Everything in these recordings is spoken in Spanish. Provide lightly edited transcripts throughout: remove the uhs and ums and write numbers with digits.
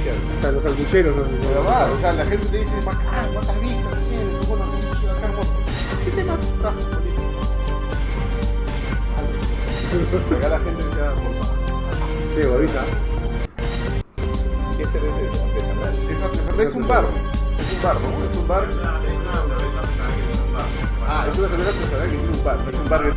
Hasta los salbucheros, ¿no? Pero va, o sea, la gente te dice, bacán, ¿cuántas vistas tienes? Son buenos, sí, bacán, ¿qué tema trajo político? Acá la gente se da por Sí, avisa. ¿Qué cerveza es artesanal? Es un bar, es un bar, ¿no? Es un bar. Ah, es una cerveza artesanal que tiene un bar, es un bar que...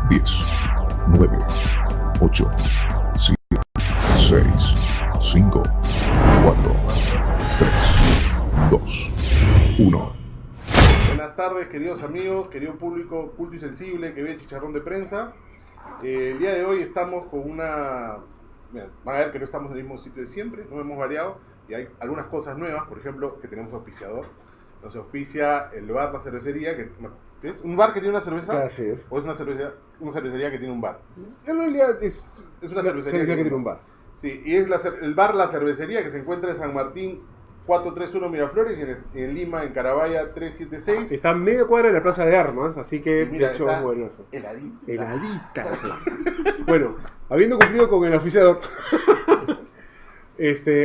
Diez, 9, 8, 7, 6, 5, 4, 3, 2, 1. Buenas tardes, queridos amigos, querido público culto y sensible que ve Chicharrón de Prensa. El día de hoy estamos con una... Mira, van a ver que no estamos en el mismo sitio de siempre, no hemos variado y hay algunas cosas nuevas, por ejemplo, que tenemos auspiciador. Nos auspicia el bar La Cervecería, ¿qué es? ¿Un bar que tiene una cerveza? Así es. ¿O es una cervecería que tiene un bar? En realidad es una cervecería que tiene un bar. Sí, y es el bar La Cervecería que se encuentra en San Martín 431 Miraflores y en Lima, en Carabaya 376. Está a media cuadra de la Plaza de Armas, así que Y mira, de hecho está es buenazo. Heladita. Heladita. Bueno, habiendo cumplido con el auspiciador,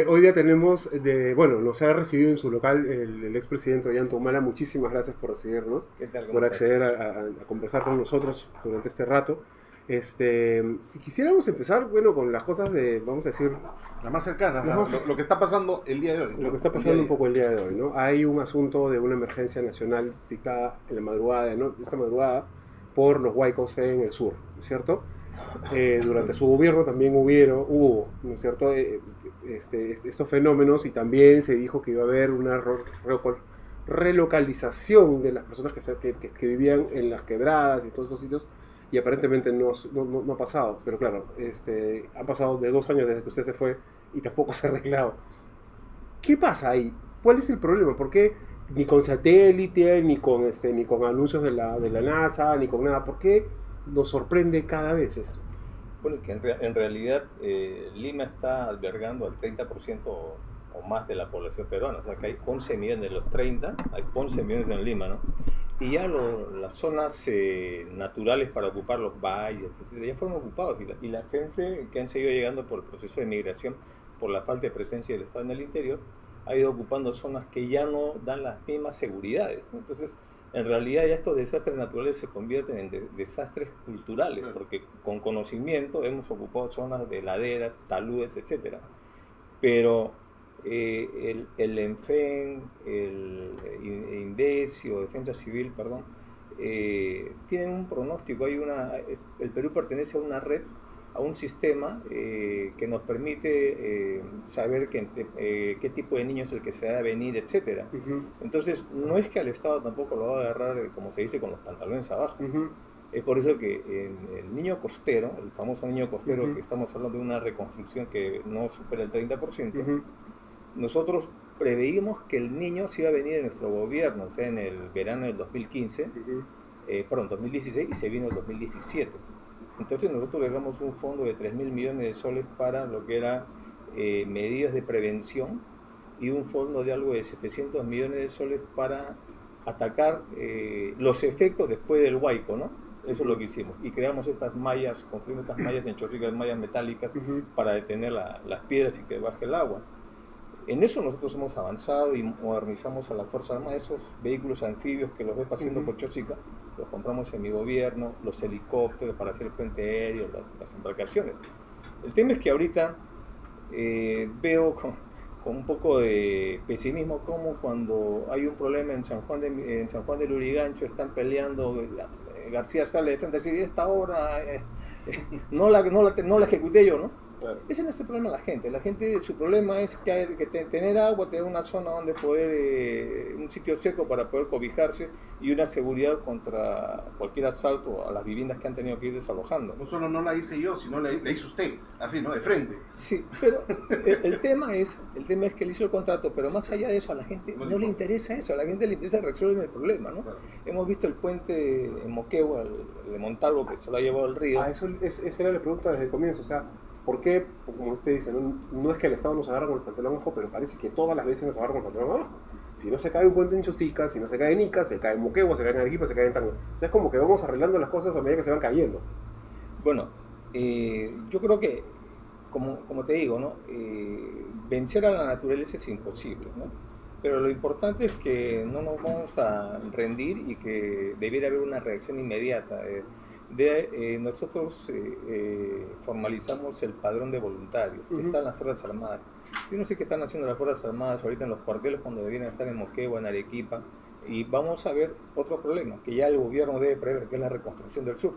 hoy día tenemos, nos ha recibido en su local el expresidente Ollanta Humala. Muchísimas gracias por recibirnos, ¿Qué tal? por acceder a conversar con nosotros durante este rato. Y quisiéramos empezar, con las cosas vamos a decir, Las más cercanas, lo que está pasando el día de hoy. lo que está pasando un poco el día de hoy, ¿no? Hay un asunto de una emergencia nacional dictada en la madrugada, ¿no? Esta madrugada, por los huaicos en el sur, ¿no es cierto? Durante su gobierno también hubo, ¿no es cierto? Estos fenómenos, y también se dijo que iba a haber una relocalización de las personas que vivían en las quebradas y todos estos sitios, y aparentemente no ha pasado. Pero claro, han pasado de 2 años desde que usted se fue y tampoco se ha arreglado. ¿Qué pasa ahí? ¿Cuál es el problema? ¿Por qué ni con satélite, ni con anuncios de la NASA, ni con nada? ¿Por qué nos sorprende cada vez esto? Bueno, que en realidad Lima está albergando al 30% o más de la población peruana, o sea que hay 11 millones de los 30, hay 11 millones en Lima, ¿no? Y ya las zonas naturales para ocupar los valles, etcétera, ya fueron ocupados, y la gente que han seguido llegando por el proceso de migración, por la falta de presencia del Estado en el interior, ha ido ocupando zonas que ya no dan las mismas seguridades, ¿no? Entonces, en realidad ya estos desastres naturales se convierten en desastres culturales, porque con conocimiento hemos ocupado zonas de laderas, taludes, etc. Pero el ENFEN, el INDECIO, Defensa Civil, perdón, tienen un pronóstico. El Perú pertenece a una red, a un sistema que nos permite saber qué tipo de niño es el que se va a venir, etc. Uh-huh. Entonces, no es que al Estado tampoco lo va a agarrar, como se dice, con los pantalones abajo. Uh-huh. Es por eso que el niño costero, el famoso niño costero, uh-huh, que estamos hablando de una reconstrucción que no supera el 30%, uh-huh, nosotros preveímos que el niño se iba a venir en nuestro gobierno, o sea, en el verano del 2015, uh-huh, 2016, y se vino en 2017. Entonces nosotros le damos un fondo de 3.000 millones de soles para lo que era medidas de prevención, y un fondo de algo de 700 millones de soles para atacar los efectos después del huaico, ¿no? Eso es lo que hicimos. Y creamos estas mallas, construimos estas mallas en Chorrica, mallas metálicas, uh-huh, para detener las piedras y que baje el agua. En eso nosotros hemos avanzado y modernizamos a la Fuerza Armada. Esos vehículos anfibios que los ves paseando uh-huh por Chosica, los compramos en mi gobierno, los helicópteros para hacer el puente aéreo, las embarcaciones. El tema es que ahorita veo con un poco de pesimismo como cuando hay un problema en San Juan de Lurigancho, están peleando, García sale de frente y dice, esta obra no la ejecuté yo, ¿no? claro. Ese no es el problema de la gente. Su problema es que hay que tener agua, tener una zona donde poder, un sitio seco para poder cobijarse, y una seguridad contra cualquier asalto a las viviendas que han tenido que ir desalojando. No solo no la hice yo, sino la hizo usted, así, ¿no? De frente. Sí, pero el tema es que él hizo el contrato, pero más allá de eso, a la gente no le interesa eso, a la gente le interesa resolver el problema, ¿no? Claro. Hemos visto el puente en Moquegua, el de Montalvo, que se lo ha llevado el río. Esa era la pregunta desde el comienzo. O sea, ¿Por qué? Como usted dice, no es que el Estado nos agarra con el pantalón abajo, pero parece que todas las veces nos agarra con el pantalón abajo. Si no se cae un puente en Chosica, si no se cae en Ica, se cae en Moquegua, se cae en Arequipa, se cae en Tacna. O sea, es como que vamos arreglando las cosas a medida que se van cayendo. Bueno, yo creo que, como te digo, ¿no? Vencer a la naturaleza es imposible, ¿no? Pero lo importante es que no nos vamos a rendir y que debiera haber una reacción inmediata. Nosotros formalizamos el padrón de voluntarios, que están las Fuerzas Armadas. Yo no sé qué están haciendo las Fuerzas Armadas ahorita en los cuarteles cuando deberían estar en Moquegua, en Arequipa. Y vamos a ver otro problema, que ya el gobierno debe prever, que es la reconstrucción del sur,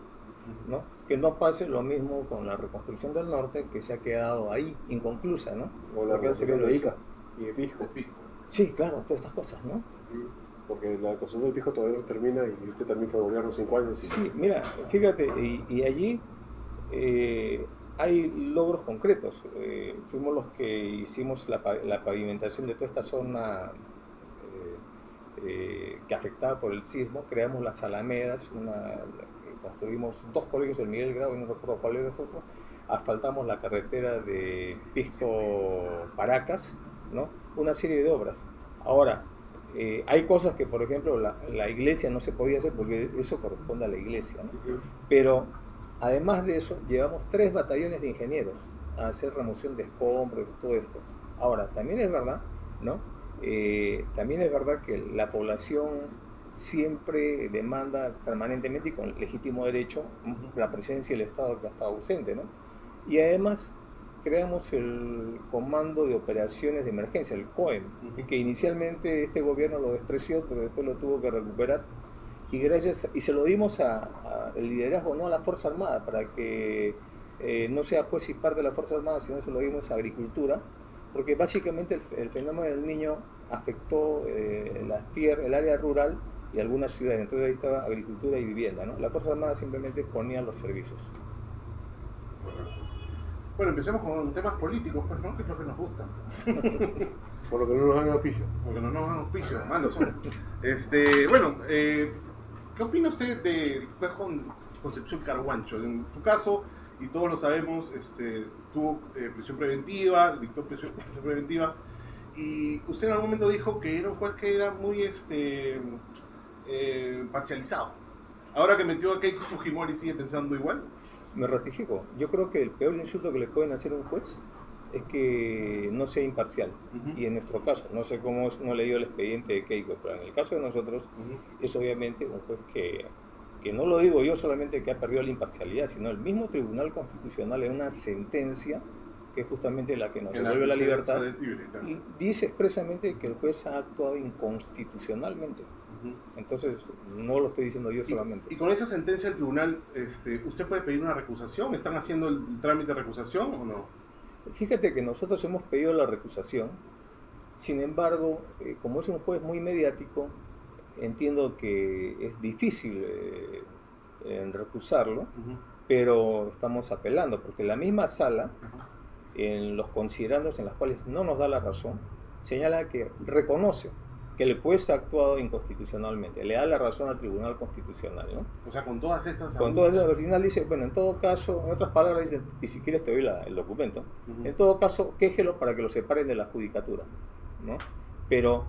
¿no? Que no pase lo mismo con la reconstrucción del norte, que se ha quedado ahí, inconclusa, ¿no? O la reconstrucción de Ica y de Pisco. Sí, claro, todas estas cosas, ¿no? Porque la reconstrucción del Pisco todavía no termina y usted también fue gobierno 5 años. Sí, mira, fíjate, y allí hay logros concretos. Fuimos los que hicimos la pavimentación de toda esta zona que afectaba por el sismo. Creamos las alamedas, construimos 2 colegios del Miguel Grau y no recuerdo cuál era el otro. Asfaltamos la carretera de Pisco-Paracas, ¿no? Una serie de obras. Ahora, hay cosas que, por ejemplo, la iglesia no se podía hacer porque eso corresponde a la iglesia, ¿no? Pero además de eso, llevamos 3 batallones de ingenieros a hacer remoción de escombros y todo esto. Ahora, también es verdad, ¿no? También es verdad que la población siempre demanda permanentemente y con legítimo derecho la presencia del Estado que ha estado ausente, ¿no? Y además creamos el Comando de Operaciones de Emergencia, el COEM, que inicialmente este gobierno lo despreció, pero después lo tuvo que recuperar. Y se lo dimos el liderazgo no a la Fuerza Armada, para que no sea juez y parte de la Fuerza Armada, sino se lo dimos a Agricultura, porque básicamente el fenómeno del Niño afectó el área rural y algunas ciudades. Entonces ahí estaba Agricultura y Vivienda, ¿no? La Fuerza Armada simplemente ponía los servicios. Bueno, empecemos con temas políticos, pues, ¿no? Que es lo que nos gusta. Por lo que no nos dan auspicio. Porque no nos dan auspicio, malos son. Bueno, ¿qué opina usted del juez Concepción Carhuancho? En su caso, y todos lo sabemos, tuvo prisión preventiva, dictó prisión preventiva, y usted en algún momento dijo que era un juez que era muy parcializado. Ahora que metió a Keiko Fujimori, ¿sigue pensando igual? Me ratifico. Yo creo que el peor insulto que le pueden hacer a un juez es que no sea imparcial. Y en nuestro caso, no sé cómo no le dio el expediente de Keiko, pero en el caso de nosotros es obviamente un juez que no lo digo yo solamente que ha perdido la imparcialidad, sino el mismo Tribunal Constitucional en una sentencia que es justamente la que nos devuelve la libertad, y dice expresamente que el juez ha actuado inconstitucionalmente. Entonces, no lo estoy diciendo yo solamente. Y con esa sentencia del tribunal, ¿usted puede pedir una recusación? ¿Están haciendo el trámite de recusación o no? Fíjate que nosotros hemos pedido la recusación. Sin embargo, como es un juez muy mediático, entiendo que es difícil recusarlo, pero estamos apelando, porque la misma sala, en los considerandos en los cuales no nos da la razón, señala que reconoce que el juez ha actuado inconstitucionalmente, le da la razón al Tribunal Constitucional, ¿no? O sea, con todas esas... Con todas esas, al final dice, bueno, en todo caso, en otras palabras dice, y si quieres te doy el documento, en todo caso, quéjelo para que lo separen de la judicatura, ¿no? Pero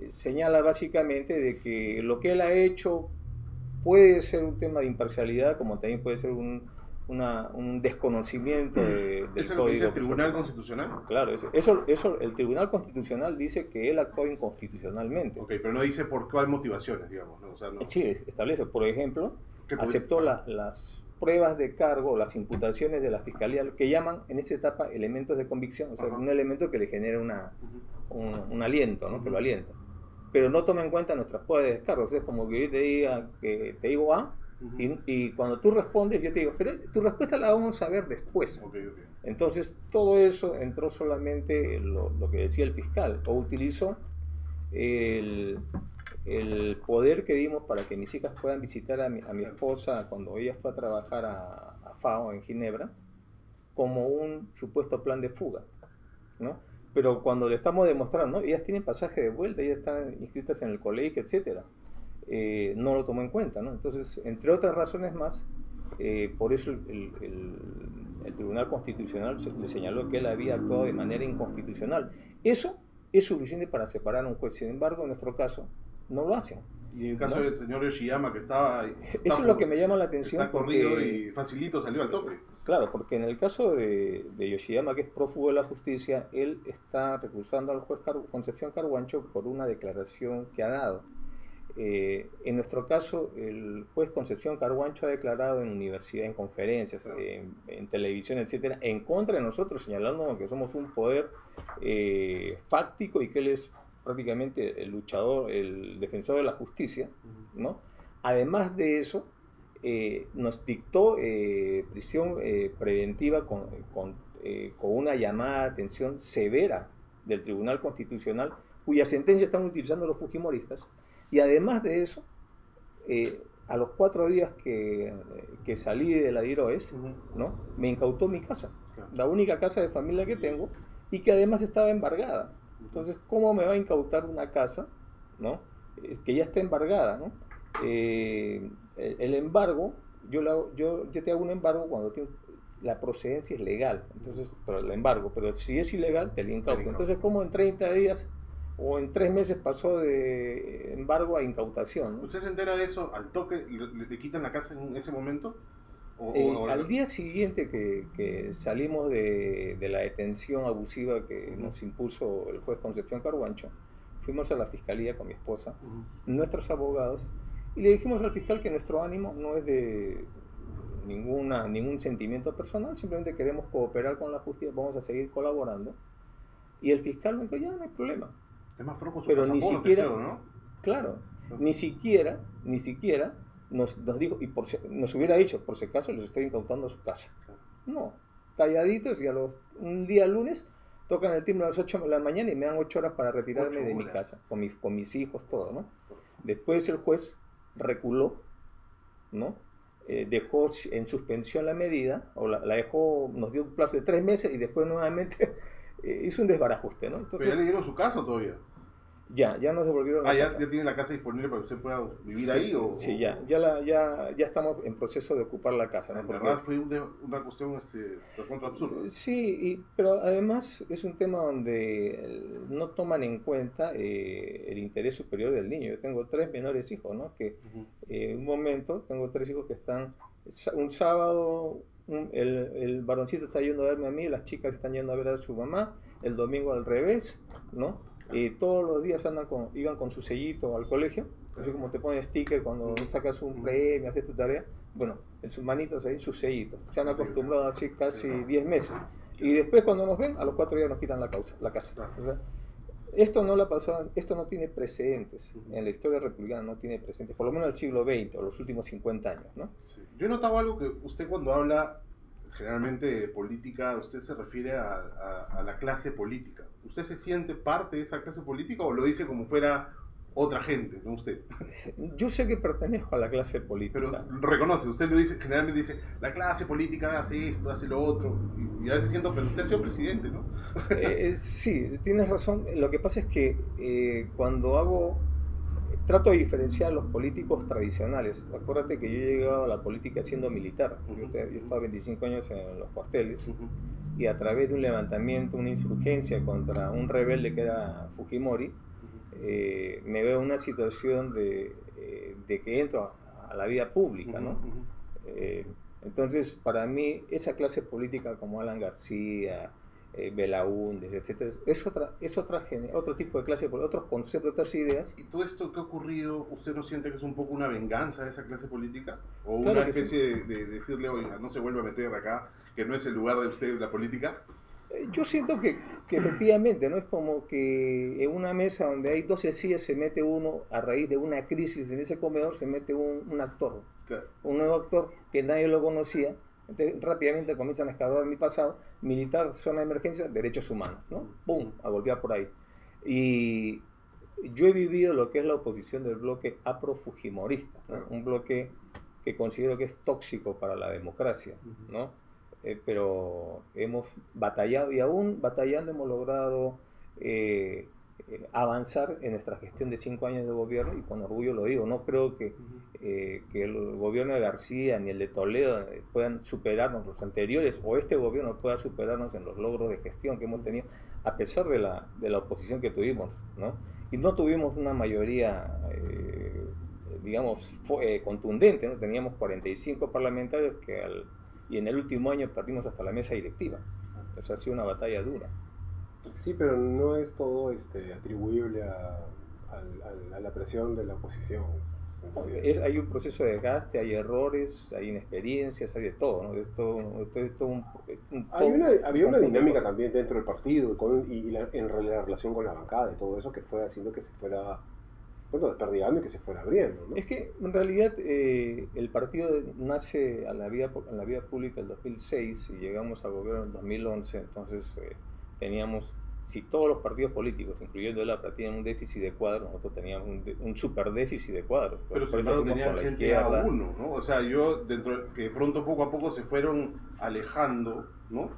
señala básicamente de que lo que él ha hecho puede ser un tema de imparcialidad, como también puede ser un desconocimiento del ¿Eso es lo que Código dice el Tribunal Constitucional? Claro, eso el Tribunal Constitucional dice que él actuó inconstitucionalmente. Ok, pero no dice por cuál motivaciones, digamos, ¿no? O sea, no... Sí, establece, por ejemplo, aceptó las pruebas de cargo, las imputaciones de la Fiscalía, lo que llaman en esa etapa elementos de convicción, o sea, un elemento que le genera un aliento, ¿no? Que lo alienta. Pero no toma en cuenta nuestras pruebas de descargo, o sea, es como que yo te digo A, y cuando tú respondes, yo te digo, pero tu respuesta la vamos a ver después. Entonces, todo eso entró solamente lo que decía el fiscal, o utilizó el poder que dimos para que mis hijas puedan visitar a mi esposa cuando ella fue a trabajar a FAO en Ginebra, como un supuesto plan de fuga, ¿no? Pero cuando le estamos demostrando, ¿no? Ellas tienen pasaje de vuelta, ellas están inscritas en el colegio, etcétera. No lo tomó en cuenta, ¿no? Entonces, entre otras razones más, por eso el Tribunal Constitucional le señaló que él había actuado de manera inconstitucional. Eso es suficiente para separar a un juez. Sin embargo, en nuestro caso, no lo hacen. Y en el caso ¿no? del señor Yoshiyama, que estaba... Eso es lo que me llama la atención. Está corrido y facilito salió al tope. Claro, porque en el caso de Yoshiyama, que es prófugo de la justicia, él está recusando al juez Concepción Carhuancho por una declaración que ha dado. En nuestro caso, el juez Concepción Carhuancho ha declarado en universidad, en conferencias, en televisión, etcétera, en contra de nosotros, señalándonos que somos un poder fáctico y que él es prácticamente el luchador, el defensor de la justicia, ¿no? Además de eso, nos dictó prisión preventiva con una llamada de atención severa del Tribunal Constitucional, cuya sentencia están utilizando los fujimoristas. Y además de eso, a los 4 días que salí de la DIROES, ¿no? Me incautó mi casa, la única casa de familia que tengo, y que además estaba embargada. Entonces, ¿cómo me va a incautar una casa, ¿no? Que ya está embargada, ¿no? El embargo, yo te hago un embargo cuando la procedencia es legal, entonces, pero el embargo, pero si es ilegal, te lo incauto. Entonces, ¿cómo en 30 días o en 3 meses pasó de embargo a incautación, ¿no? ¿Usted se entera de eso al toque y le quitan la casa en ese momento? Al día siguiente que salimos de la detención abusiva que nos impuso el juez Concepción Carhuancho, fuimos a la fiscalía con mi esposa, nuestros abogados, y le dijimos al fiscal que nuestro ánimo no es de ningún sentimiento personal, simplemente queremos cooperar con la justicia, vamos a seguir colaborando. Y el fiscal me dijo, ya no hay problema. Es más con su pero ni siquiera, creo, ¿no? Claro, ni siquiera nos dijo, y nos hubiera dicho, por si acaso les estoy incautando su casa. No, calladitos, y un día lunes tocan el timbre a las 8 de la mañana y me dan 8 horas para retirarme de mi casa, con mis hijos, todo, ¿no? Después el juez reculó, ¿no? Dejó en suspensión la medida, o la dejó, nos dio un plazo de 3 meses y después nuevamente hizo un desbarajuste, ¿no? Entonces, ¿pero ya le dieron su casa todavía? Ya nos devolvieron la casa. ¿Ya tienen la casa disponible para que usted pueda vivir sí, ahí? Sí, ya estamos en proceso de ocupar la casa, ¿no? En verdad fue una cuestión contra absurda. Sí, pero además es un tema donde no toman en cuenta el interés superior del niño. Yo tengo 3 menores hijos, ¿no? Que en un momento tengo 3 hijos que están, un sábado el varoncito está yendo a verme a mí, las chicas están yendo a ver a su mamá, el domingo al revés, ¿no? Todos los días iban con su sellito al colegio, así como te ponen sticker cuando sacas un premio, haces tu tarea, bueno, en sus manitos ahí, sus sellitos. Se han acostumbrado así casi 10 meses. Y después cuando nos ven, a los 4 días nos quitan la casa. O sea, esto no tiene precedentes, en la historia republicana no tiene precedentes, por lo menos en el siglo XX o los últimos 50 años, ¿no? Sí. Yo he notado algo que usted cuando habla generalmente de política, usted se refiere a la clase política. ¿Usted se siente parte de esa clase política o lo dice como fuera otra gente, no usted? Yo sé que pertenezco a la clase política. Pero reconoce, usted lo dice, generalmente dice, la clase política hace esto, hace lo otro, y a veces siento, pero usted ha sido presidente, ¿no? Sí, tienes razón. Lo que pasa es que cuando trato de diferenciar los políticos tradicionales. Acuérdate que yo he llegado a la política siendo militar. Yo he estado 25 años en los cuarteles y a través de un levantamiento, una insurgencia contra un rebelde que era Fujimori, me veo en una situación de que entro a la vida pública, ¿no? Entonces, para mí, esa clase política como Alan García, Belaúnde, etcétera, es otro tipo de clase, otros conceptos, otras ideas. ¿Y todo esto que ha ocurrido, usted no siente que es un poco una venganza de esa clase política? ¿O claro una especie de decirle, oiga, no se vuelva a meter acá, que no es el lugar de usted la política? Yo siento que efectivamente, ¿no? Es como que en una mesa donde hay 12 sillas se mete uno, a raíz de una crisis en ese comedor, se mete un actor, claro. Un nuevo actor que nadie lo conocía. Entonces rápidamente comienzan a escarbar mi pasado, militar, zona de emergencia, derechos humanos, ¿no? ¡Pum! A golpear por ahí. Y yo he vivido lo que es la oposición del bloque afro-fujimorista, ¿no? Un bloque que considero que es tóxico para la democracia, ¿no? Pero hemos batallado y aún batallando hemos logrado avanzar en nuestra gestión de 5 años de gobierno, y con orgullo lo digo. No creo que el gobierno de García ni el de Toledo puedan superarnos, los anteriores, o este gobierno pueda superarnos en los logros de gestión que hemos tenido, a pesar de la oposición que tuvimos, ¿no? Y no tuvimos una mayoría, digamos, contundente, ¿no? Teníamos 45 parlamentarios y en el último año perdimos hasta la mesa directiva. O sea, ha sido una batalla dura. Sí, pero no es todo atribuible a la presión de la oposición. Hay un proceso de desgaste, hay errores, hay inexperiencias, hay de todo, ¿no? Había una dinámica también dentro del partido en la relación con la bancada y todo eso, que fue haciendo que se fuera, bueno, desperdigando y que se fuera abriendo, ¿no? Es que en realidad el partido nace en la vida pública en 2006 y llegamos al gobierno en 2011, entonces teníamos, si todos los partidos políticos, incluyendo el APRA, tienen un déficit de cuadros, nosotros teníamos un super déficit de cuadros. Pero sin embargo tenían gente a uno, ¿no? O sea, que de pronto poco a poco se fueron alejando, ¿no?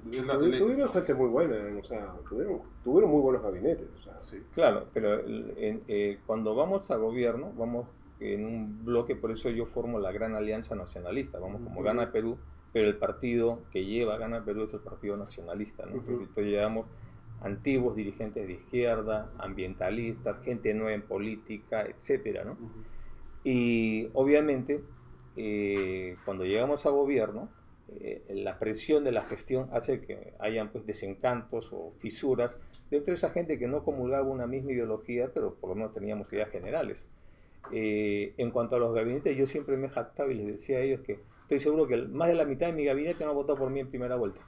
Tuvieron gente muy buena, o sea, tuvieron muy buenos gabinetes, o sea. Sí. Claro, pero cuando vamos a gobierno, vamos en un bloque, por eso yo formo la Gran Alianza Nacionalista, vamos como Gana Perú, pero el partido que lleva Gana Perú es el Partido Nacionalista, ¿no? Entonces llevamos antiguos dirigentes de izquierda, ambientalistas, gente nueva en política, etcétera, ¿no? Y obviamente, cuando llegamos a gobierno, la presión de la gestión hace que hayan pues desencantos o fisuras dentro de esa gente que no comulgaba una misma ideología, pero por lo menos teníamos ideas generales. En cuanto a los gabinetes, yo siempre me jactaba y les decía a ellos que estoy seguro que más de la mitad de mi gabinete no ha votado por mí en primera vuelta.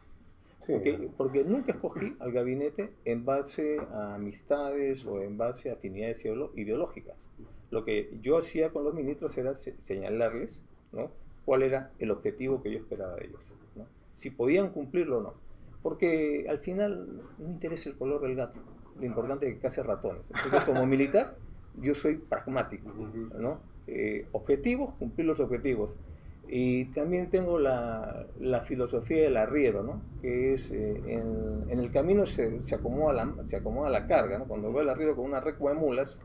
Sí. Porque nunca escogí al gabinete en base a amistades o en base a afinidades ideológicas. Lo que yo hacía con los ministros era señalarles, ¿no?, cuál era el objetivo que yo esperaba de ellos, ¿no? Si podían cumplirlo o no. Porque al final no interesa el color del gato, lo importante es que case ratones. Entonces, como militar, yo soy pragmático, ¿no? Objetivos, cumplir los objetivos. Y también tengo la filosofía del arriero, ¿no? Que es en el camino se acomoda la carga, ¿no? Cuando va el arriero con una recua de mulas,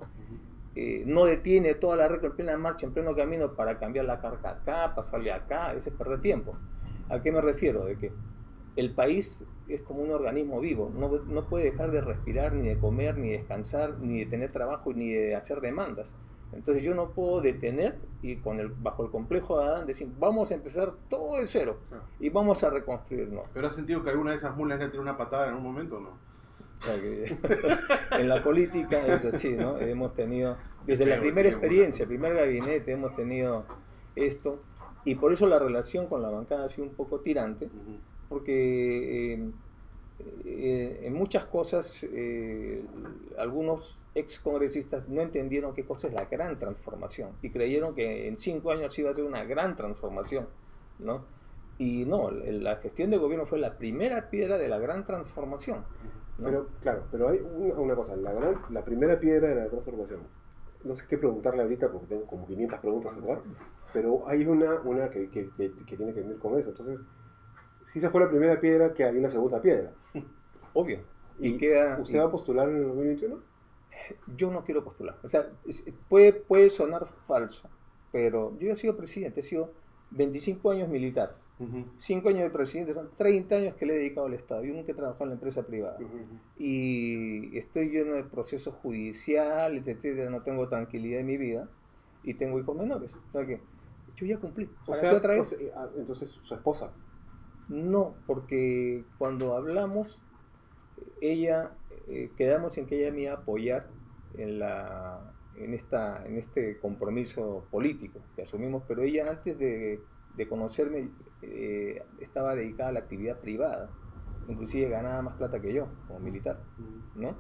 no detiene toda la recua en plena marcha, en pleno camino para cambiar la carga acá, pasarle acá, ese es perder tiempo. ¿A qué me refiero? De que el país es como un organismo vivo, no puede dejar de respirar, ni de comer, ni de descansar, ni de tener trabajo, ni de hacer demandas. Entonces yo no puedo detener y bajo el complejo de Adán decir, vamos a empezar todo de cero y vamos a reconstruirnos. ¿Pero has sentido que alguna de esas mulas le ha tirado una patada en un momento o no? O sea que en la política es así, ¿no? Hemos tenido, desde la primera experiencia, el primer gabinete, hemos tenido esto, y por eso la relación con la bancada ha sido un poco tirante, porque en muchas cosas algunos ex congresistas no entendieron qué cosa es la gran transformación y creyeron que en 5 años iba a ser una gran transformación, ¿no? Y no, la gestión de gobierno fue la primera piedra de la gran transformación, ¿no? Pero claro, pero hay una cosa, la primera piedra de la transformación, no sé qué preguntarle ahorita porque tengo como 500 preguntas atrás, pero hay una que tiene que ver con eso. Entonces, si esa fue la primera piedra, que hay una segunda piedra. Obvio. ¿Usted va a postular en el 2021? Yo no quiero postular. O sea, puede sonar falso, pero yo he sido presidente, he sido 25 años militar. 5 años de presidente, son 30 años que le he dedicado al Estado. Yo nunca he trabajado en la empresa privada. Y estoy lleno de procesos judiciales, etcétera. No tengo tranquilidad en mi vida y tengo hijos menores. O sea que yo ya cumplí. Entonces, ¿su esposa? No, porque cuando hablamos, quedamos en que ella me iba a apoyar en este compromiso político que asumimos, pero ella antes de conocerme estaba dedicada a la actividad privada, inclusive ganaba más plata que yo como militar, ¿no?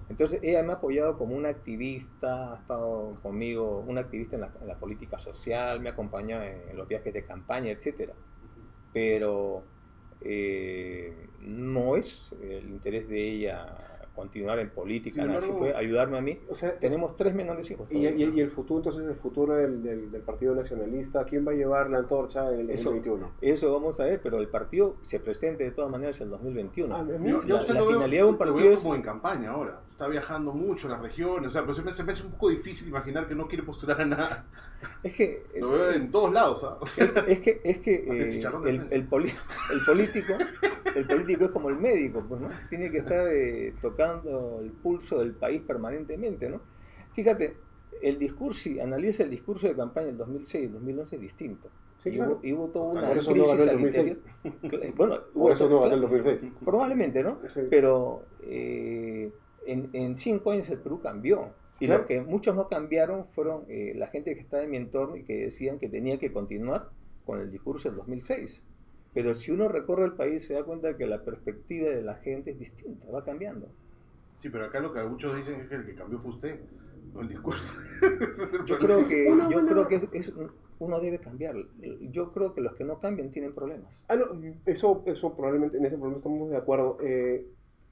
Entonces ella me ha apoyado como una activista, ha estado conmigo, una activista en la política social, me ha acompañado en los viajes de campaña, etcétera. Pero no es el interés de ella continuar en política, sí, así fue ayudarme a mí. O sea, tenemos 3 menores hijos. ¿Y el futuro, entonces, el futuro del Partido Nacionalista, quién va a llevar la antorcha en el 2021? Eso vamos a ver, pero el partido se presente de todas maneras en el 2021. Yo la finalidad de un partido es como en campaña ahora. está viajando mucho a las regiones, o sea, pero se me hace un poco difícil imaginar que no quiere postular a nada. Es que Lo veo en todos lados, ¿ah? O sea, es que el político es como el médico, pues, ¿no? Tiene que estar tocando el pulso del país permanentemente, ¿no? Fíjate, si analiza el discurso de campaña del 2006 y el 2011 es distinto. Sí, claro. Y hubo toda una Por eso no crisis ganó el 2006. Bueno, Por eso no ganó el claro, 2006. probablemente, ¿no? Sí. Pero en 5 años el Perú cambió. Y Claro. lo que muchos no cambiaron fueron la gente que estaba en mi entorno y que decían que tenía que continuar con el discurso del 2006. Pero si uno recorre el país se da cuenta que la perspectiva de la gente es distinta, va cambiando. sí, pero acá lo que muchos dicen es que el que cambió fue usted, no el discurso. Ese es el Yo problema. creo que uno debe cambiar. Yo creo que los que no cambian tienen problemas. No, eso probablemente, en ese problema estamos de acuerdo.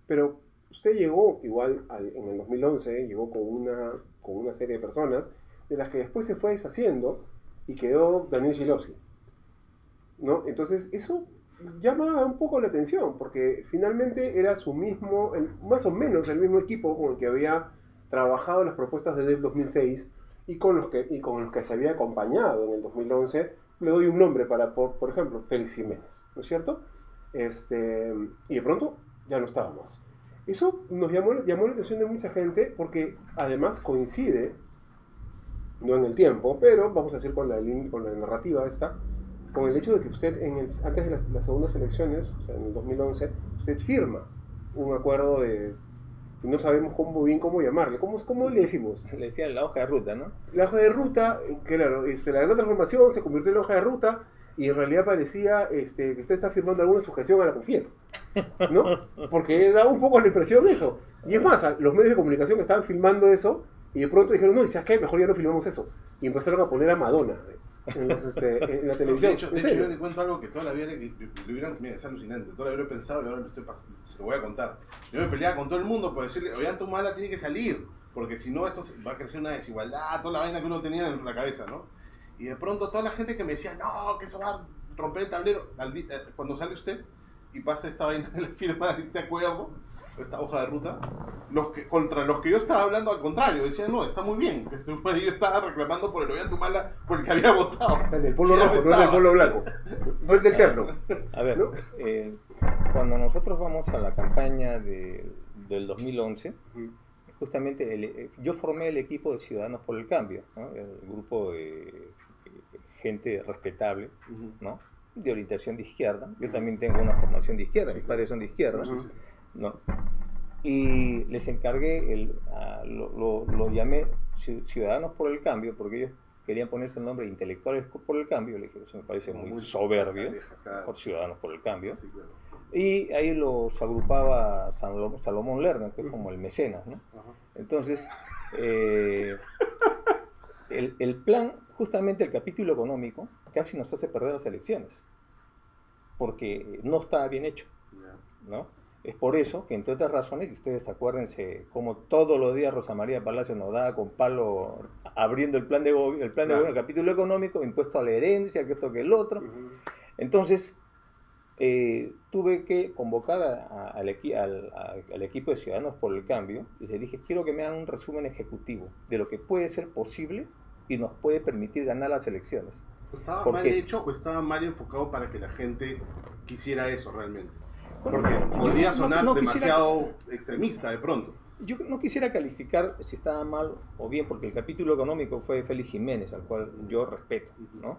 Pero usted llegó igual en el 2011, llegó con una serie de personas, de las que después se fue deshaciendo y quedó Daniel Gilossi, ¿no? Entonces eso llama un poco la atención, porque finalmente era más o menos el mismo equipo con el que había trabajado las propuestas desde el 2006 y con los que se había acompañado en el 2011. Le doy un nombre por ejemplo, Félix Jiménez, ¿no es cierto? Y de pronto ya no estaba más. Eso nos llamó la atención de mucha gente porque además coincide, no en el tiempo, pero vamos a decir con la narrativa esta, con el hecho de que usted antes de las segundas elecciones, o sea, en el 2011, usted firma un acuerdo y no sabemos bien cómo llamarle. ¿Cómo le decimos? Le decían la hoja de ruta, ¿no? La hoja de ruta, claro, la gran transformación se convirtió en la hoja de ruta y en realidad parecía que usted está firmando alguna sujeción a la CONFIEP, ¿no? Porque da un poco la impresión eso. Y es más, los medios de comunicación estaban filmando eso y de pronto dijeron, no, ¿y sabes qué? Mejor ya no filmamos eso. Y empezaron a poner a Madonna en la televisión. De hecho, yo le cuento algo que toda la vida mira, es alucinante, toda la vida he pensado y ahora se lo voy a contar. Yo me peleaba con todo el mundo por decirle, Ollantumala tiene que salir, porque si no esto va a crecer una desigualdad, toda la vaina que uno tenía en la cabeza, ¿no? Y de pronto toda la gente que me decía, no, que eso va a romper el tablero, cuando sale usted y pasa esta vaina de la firma de este acuerdo, esta hoja de ruta, contra los que yo estaba hablando al contrario, decían, no, está muy bien, que yo estaba reclamando por el Ollantumala por el que había votado. El del polo rojo, no el del polo blanco, no el del terno. A ver, ¿no? Cuando nosotros vamos a la campaña del 2011, justamente yo formé el equipo de Ciudadanos por el Cambio, ¿no? El grupo de gente respetable, ¿no? De orientación de izquierda. Yo también tengo una formación de izquierda, mis padres son de izquierda, ¿no? Y les encargué, lo llamé Ciudadanos por el Cambio, porque ellos querían ponerse el nombre de Intelectuales por el Cambio. Le dije, eso me parece muy soberbio, por Ciudadanos por el Cambio. Sí, claro. Y ahí los agrupaba Salomón Lerner, que es como el mecenas, ¿no? Entonces, el plan, justamente el capítulo económico, casi nos hace perder las elecciones, porque no estaba bien hecho, ¿no? Es por eso que, entre otras razones, y ustedes acuérdense como todos los días Rosa María Palacio nos daba con palo abriendo el plan de gobierno, el capítulo económico, impuesto a la herencia, que esto, que el otro. Entonces, tuve que convocar al equipo de Ciudadanos por el Cambio y les dije, quiero que me hagan un resumen ejecutivo de lo que puede ser posible y nos puede permitir ganar las elecciones. ¿Estaba mal hecho o estaba mal enfocado para que la gente quisiera eso realmente? Porque podría sonar demasiado extremista de pronto. Yo no quisiera calificar si estaba mal o bien, porque el capítulo económico fue de Félix Jiménez, al cual yo respeto, ¿no?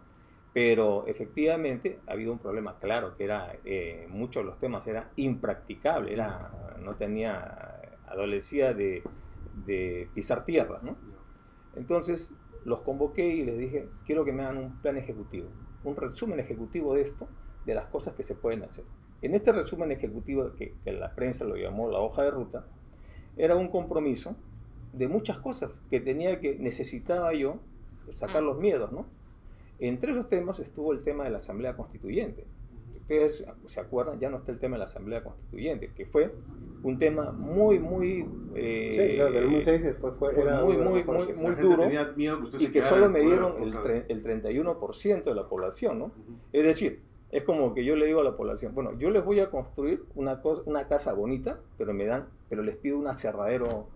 Pero efectivamente ha habido un problema claro, que era muchos de los temas era impracticable, adolecía de pisar tierra, ¿no? Entonces los convoqué y les dije, quiero que me hagan un plan ejecutivo, un resumen ejecutivo de esto, de las cosas que se pueden hacer. En este resumen ejecutivo, que la prensa lo llamó la hoja de ruta, era un compromiso de muchas cosas que necesitaba yo sacar los miedos, ¿no? Entre esos temas estuvo el tema de la Asamblea Constituyente. Si ustedes se acuerdan, ya no está el tema de la Asamblea Constituyente, que fue un tema muy sí, claro, que el 2006 era muy duro, y que solo me dieron el 31% de la población, ¿no? Es decir, es como que yo le digo a la población, bueno, yo les voy a construir una casa bonita, pero les pido un aserradero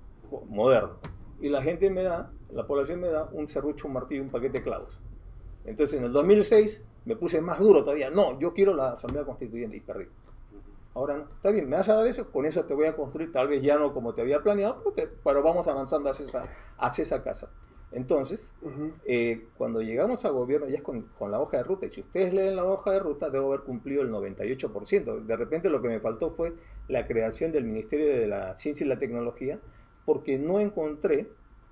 moderno. Y la gente la población me da un serrucho, un martillo, un paquete de clavos. Entonces en el 2006 me puse más duro todavía. No, yo quiero la Asamblea Constituyente y perdí. Ahora no, está bien, me vas a dar eso, con eso te voy a construir, tal vez ya no como te había planeado, pero vamos avanzando hacia esa casa. Entonces, cuando llegamos al gobierno ya es con la hoja de ruta, y si ustedes leen la hoja de ruta, debo haber cumplido el 98%. De repente lo que me faltó fue la creación del Ministerio de la Ciencia y la Tecnología, porque no encontré,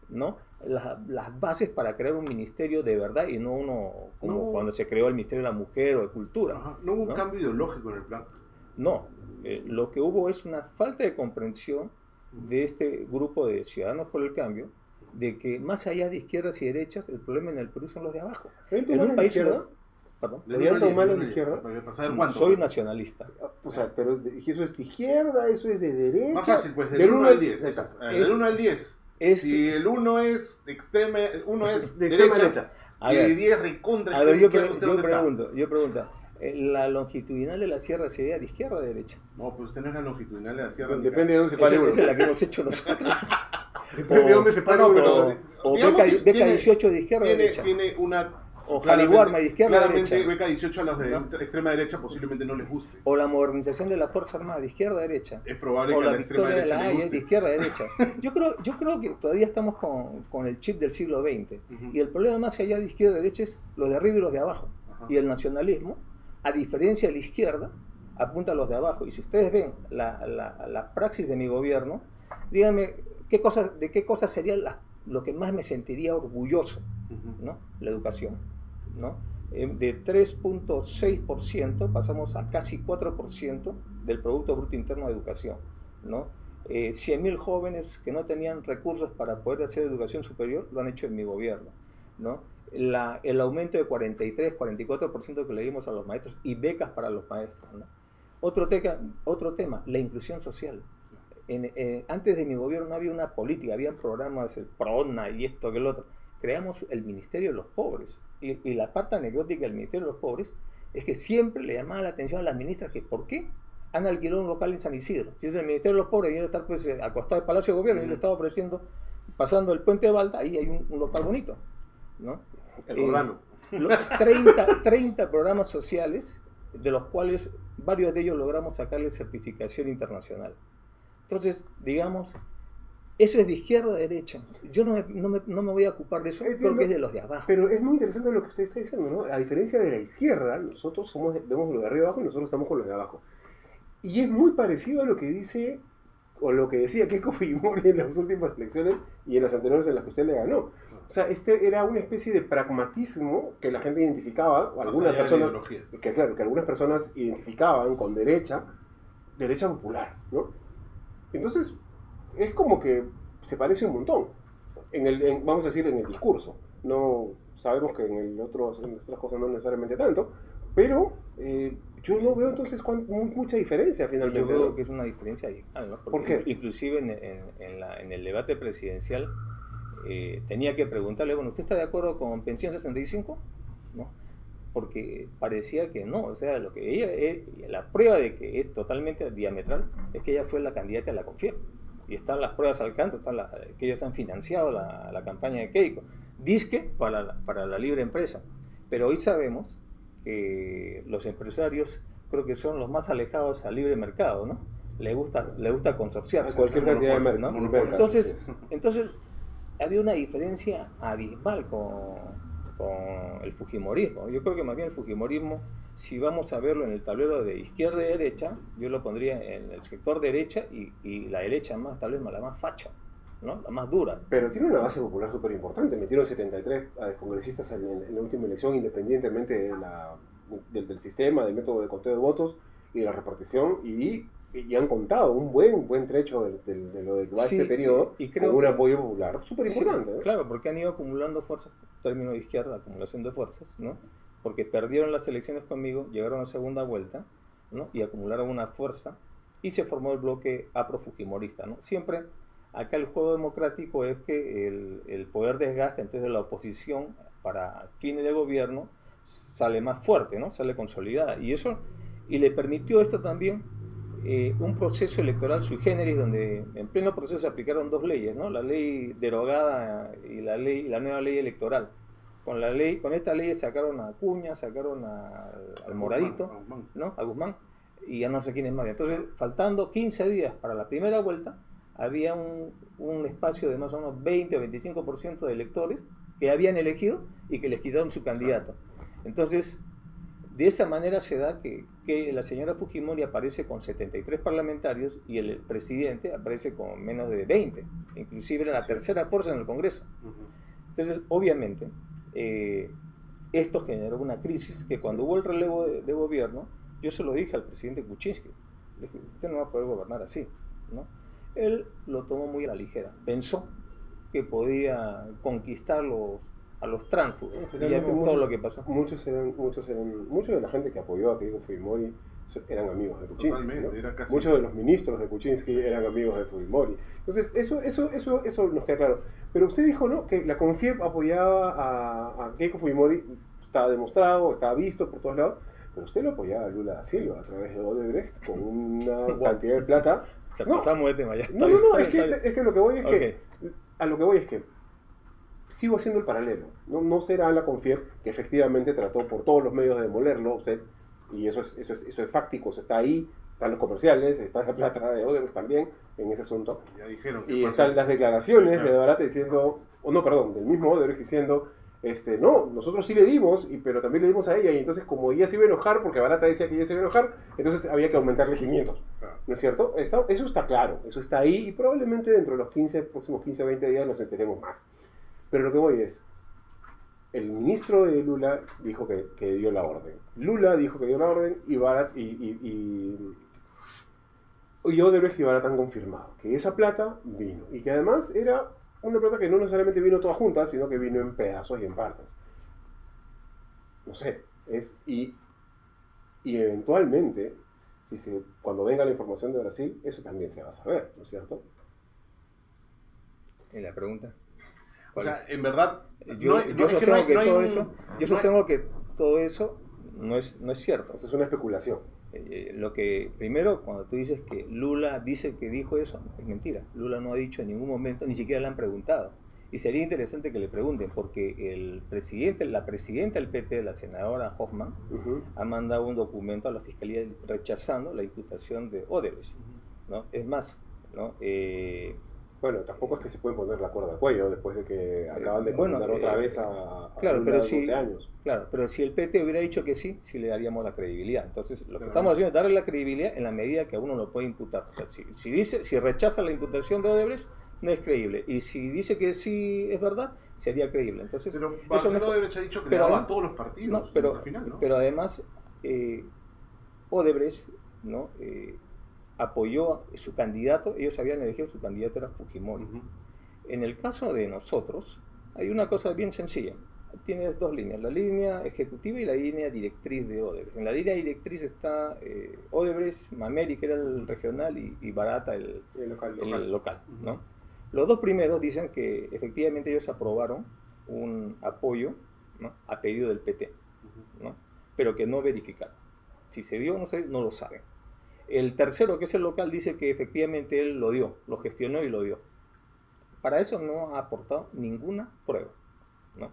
¿no?, las bases para crear un ministerio de verdad y no uno como cuando se creó el Ministerio de la Mujer o de Cultura. Ajá. ¿No hubo un cambio ideológico en el plan? No, lo que hubo es una falta de comprensión de este grupo de Ciudadanos por el Cambio, de que más allá de izquierdas y derechas, el problema en el Perú son los de abajo. En un país perdón, de izquierda. Soy nacionalista. O sea, pero eso es de izquierda, eso es de derecha. Más fácil, pues, del 1 al 10. Del 1 al 10. Si el 1 es de extrema derecha, y el 10 recontra. A ver, yo pregunto. ¿La longitudinal de la sierra sería de izquierda o de derecha? No, pues usted no es la longitudinal de la sierra. Depende de dónde se pare. Esa es la que hemos hecho nosotros. Depende de dónde se pare. O beca 18 de izquierda o de derecha. Tiene una... O Jaliwarma de izquierda o de derecha. Claramente, beca 18 a los de extrema derecha posiblemente no les guste. O la modernización de la Fuerza Armada de izquierda a derecha. Es probable o que a la extrema derecha de la le guste. de izquierda a derecha. Yo creo que todavía estamos con el chip del siglo XX. Y el problema más allá de izquierda a derecha es los de arriba y los de abajo. Y el nacionalismo, a diferencia de la izquierda, apunta a los de abajo. Y si ustedes ven la praxis de mi gobierno, díganme de qué cosas sería lo que más me sentiría orgulloso, ¿no? La educación, ¿no? De 3.6% pasamos a casi 4% del Producto Bruto Interno de Educación, ¿no? 100.000 jóvenes que no tenían recursos para poder hacer educación superior lo han hecho en mi gobierno, ¿no? El aumento de 43-44% que le dimos a los maestros y becas para los maestros, ¿no? Otro tema, la inclusión social. Antes de mi gobierno no había una política, había programas, el PRONA y esto que el otro. Creamos el Ministerio de los Pobres. Y la parte anecdótica del Ministerio de los Pobres es que siempre le llamaba la atención a las ministras que ¿por qué han alquilado un local en San Isidro? Si es el Ministerio de los Pobres, debería estar pues al costado del Palacio de Gobierno, y le estaba ofreciendo, pasando el puente de Balda, ahí hay un local bonito, ¿no? El urbano. 30 programas sociales, de los cuales varios de ellos logramos sacarle certificación internacional. Entonces, digamos, eso es de izquierda o de derecha. Yo no me voy a ocupar de eso, creo que es de los de abajo. Pero es muy interesante lo que usted está diciendo, ¿no? A diferencia de la izquierda, nosotros vemos lo de arriba abajo y nosotros estamos con lo de abajo. Y es muy parecido a lo que dice, o lo que decía Keiko Fujimori en las últimas elecciones y en las anteriores en las que usted le ganó. O sea, era una especie de pragmatismo que la gente identificaba, o algunas personas, que algunas personas identificaban con derecha popular, ¿no? Entonces, es como que se parece un montón, vamos a decir, en el discurso. No sabemos que en otras cosas no necesariamente tanto, pero yo no veo entonces mucha diferencia finalmente. Yo creo que es una diferencia ahí, ¿no? ¿Por qué? Inclusive en el debate presidencial tenía que preguntarle, bueno, ¿usted está de acuerdo con pensión 65? ¿No? Porque parecía que no, o sea, lo que la prueba de que es totalmente diametral es que ella fue la candidata a la Confiep. Y están las pruebas al canto, que ellos han financiado la campaña de Keiko. Disque para la libre empresa. Pero hoy sabemos que los empresarios creo que son los más alejados al libre mercado, ¿no? Le gusta consorciarse. A cualquier cantidad de mercado, ¿no? Entonces, había una diferencia abismal con el fujimorismo. Yo creo que más bien el fujimorismo, si vamos a verlo en el tablero de izquierda y derecha, yo lo pondría en el sector derecha y la derecha tal vez la más facha, ¿no? La más dura. Pero tiene una base popular súper importante. Metieron 73 congresistas en la última elección, independientemente del sistema, del método de conteo de votos y de la repartición, y han contado un buen trecho de lo que va este periodo, y creo con un apoyo popular súper importante. Sí, claro, porque han ido acumulando fuerzas, término de izquierda, acumulación de fuerzas, ¿no? Porque perdieron las elecciones conmigo, llegaron a segunda vuelta, ¿no? Y acumularon una fuerza y se formó el bloque afro-fujimorista, ¿no? Siempre acá el juego democrático es que el poder desgasta, entonces la oposición para fines de gobierno sale más fuerte, ¿no? Sale consolidada, y le permitió esto también un proceso electoral sui generis donde en pleno proceso se aplicaron dos leyes, ¿no? La ley derogada y la nueva ley electoral. Con esta ley sacaron a Acuña, sacaron al Moradito, ¿no? A Guzmán, y ya no sé quién es más. Entonces, faltando 15 días para la primera vuelta, había un espacio de más o menos 20 o 25% de electores que habían elegido y que les quitaron su candidato. Entonces, de esa manera se da que la señora Fujimori aparece con 73 parlamentarios y el presidente aparece con menos de 20. Inclusive era la tercera fuerza en el Congreso. Entonces, obviamente, esto generó una crisis que cuando hubo el relevo de gobierno, yo se lo dije al presidente Kuczynski. Le dije, usted no va a poder gobernar así, ¿no? Él lo tomó muy a la ligera. Pensó que podía conquistar a los tránsfugas. Y ya vimos todo lo que pasó. Muchos de la gente que apoyó a Keiko Fujimori eran amigos de Kuczynski, ¿no? Muchos de los ministros de Kuczynski eran amigos de Fujimori. Entonces, eso nos queda claro. Pero usted dijo, ¿no?, que la CONFIEP apoyaba a Keiko Fujimori, estaba demostrado, estaba visto por todos lados, pero usted lo apoyaba a Lula da Silva a través de Odebrecht con una cantidad de plata. O sea, pasamos de tema ya. No, es que lo que voy es que, a lo que voy es que sigo haciendo el paralelo. No será la CONFIEP que efectivamente trató por todos los medios de demolerlo, usted, y eso es fáctico, eso está ahí, están los comerciales, está la plata de Odebrecht también en ese asunto. Ya dijeron y están las declaraciones de Barata diciendo, del mismo Odebrecht diciendo, no, nosotros sí le dimos, pero también le dimos a ella, y entonces como ella se iba a enojar, porque Barata decía que ella se iba a enojar, entonces había que aumentarle 500, ¿no es cierto? Eso está claro, eso está ahí, y probablemente dentro de los próximos 15 o 20 días nos enteremos más. Pero lo que voy es, el ministro de Lula dijo que dio la orden, Lula dijo que dio la orden, y Odebrecht y Barata han confirmado que esa plata vino, y que además era una plata que no necesariamente vino toda junta, sino que vino en pedazos y en partes. No sé, y eventualmente, cuando venga la información de Brasil, eso también se va a saber, ¿no es cierto? ¿En la pregunta? O sea, en verdad, yo sostengo que todo eso no es cierto. Eso es una especulación. Lo que primero, cuando tú dices que Lula dice que dijo eso, es mentira. Lula no ha dicho en ningún momento, ni siquiera le han preguntado. Y sería interesante que le pregunten, porque la presidenta del PT, la senadora Hoffman, ha mandado un documento a la fiscalía rechazando la imputación de Odebrecht, ¿no? Es más, ¿no? Bueno, tampoco es que se pueden poner la cuerda al cuello después de que acaban de condenar otra vez a claro, Lula 12 años. Claro, pero si el PT hubiera dicho que sí le daríamos la credibilidad. Entonces, lo que estamos haciendo es darle la credibilidad en la medida que a uno lo puede imputar. O sea, si rechaza la imputación de Odebrecht, no es creíble. Y si dice que sí es verdad, sería creíble. Entonces, pero Marcelo Odebrecht ha dicho que le daba a todos los partidos. Pero además, Odebrecht, ¿no? Apoyó su candidato, ellos habían elegido su candidato, era Fujimori. En el caso de nosotros, hay una cosa bien sencilla. Tienes dos líneas, la línea ejecutiva y la línea directriz de Odebrecht. En la línea directriz está Odebrecht, Mameli, que era el regional, y Barata, el local, ¿no? Los dos primeros dicen que efectivamente ellos aprobaron un apoyo, ¿no?, a pedido del PT, ¿no?, pero que no verificaron. Si se dio o no se dio, no lo saben. El tercero, que es el local, dice que efectivamente él lo dio, lo gestionó y lo dio. Para eso no ha aportado ninguna prueba, ¿no?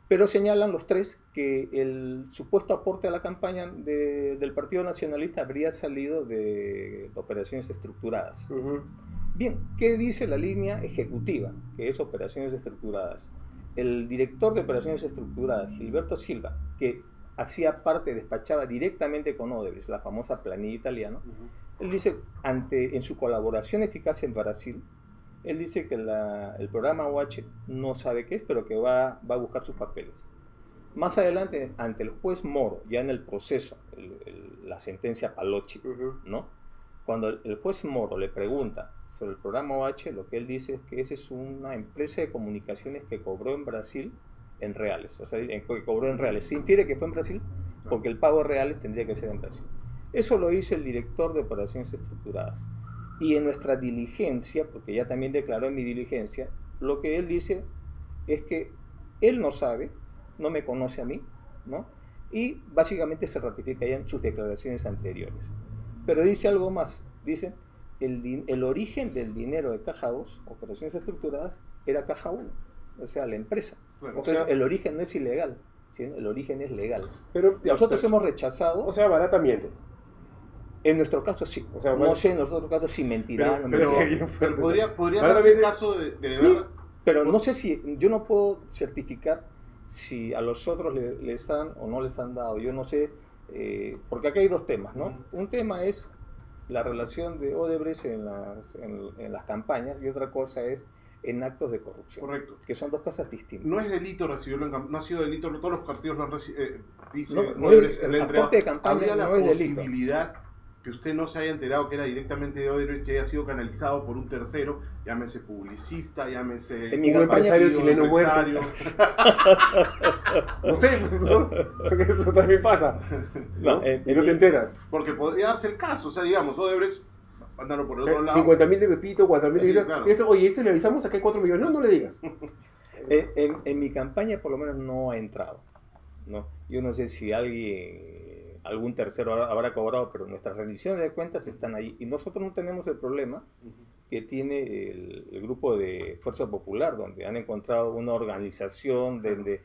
Pero señalan los tres que el supuesto aporte a la campaña del Partido Nacionalista habría salido de operaciones estructuradas. Bien, ¿qué dice la línea ejecutiva? Que es operaciones estructuradas. El director de operaciones estructuradas, Gilberto Silva, que hacía parte, despachaba directamente con Odebrecht, la famosa planilla italiana. Él dice, en su colaboración eficaz en Brasil, él dice que el programa OH no sabe qué es, pero que va a buscar sus papeles. Más adelante, ante el juez Moro, ya en el proceso, la sentencia Palocci, ¿no?, cuando el juez Moro le pregunta sobre el programa OH, lo que él dice es que esa es una empresa de comunicaciones que cobró en Brasil en reales, o sea, que cobró en reales. Se infiere que fue en Brasil porque el pago de reales tendría que ser en Brasil. Eso lo dice el director de operaciones estructuradas. Y en nuestra diligencia, porque ya también declaró en mi diligencia, lo que él dice es que él no sabe, no me conoce a mí, ¿no?, y básicamente se ratifica ya en sus declaraciones anteriores. Pero dice algo más. Dice, el origen del dinero de Caja 2, operaciones estructuradas, era Caja 1, o sea, la empresa. Claro. Entonces, el origen no es ilegal, sino el origen es legal. Pero Nosotros hemos rechazado, o sea, barata miente. en nuestro caso sí, O sea, no bueno, sé en los otros casos si mentirán o no Pero, mentirán. pero podría Ahora darse el también- caso de Sí. verdad. Pero no sé si, yo no puedo certificar si a los otros les han o no les han dado, yo no sé, porque acá hay dos temas, ¿no? Un tema es la relación de Odebrecht en las campañas y otra cosa es en actos de corrupción, Correcto. que son dos cosas distintas. No es delito recibirlo no ha sido delito, todos los partidos lo han recibido, dice No Odebrecht, es- le ha el entregado. aporte de campaña Habría la no es delito. posibilidad que usted no se haya enterado que era directamente de Odebrecht, que haya sido canalizado por un tercero, llámese publicista, llámese En mi Un campaña empresario partido, chileno muerto. empresario. No sé, ¿no? Porque eso también pasa. No, ¿No? Y no te enteras. Porque podría darse el caso, o sea, digamos, Odebrecht, mandarlo por el otro lado. 50.000 de Pepito, 4.000 de Sí, Pepito. claro. Oye, esto le avisamos, acá hay 4 millones. No le digas. En mi campaña por lo menos no ha entrado, ¿no? Yo no sé si algún tercero habrá cobrado, pero nuestras rendiciones de cuentas están ahí. Y nosotros no tenemos el problema que tiene el grupo de Fuerza Popular, donde han encontrado una organización donde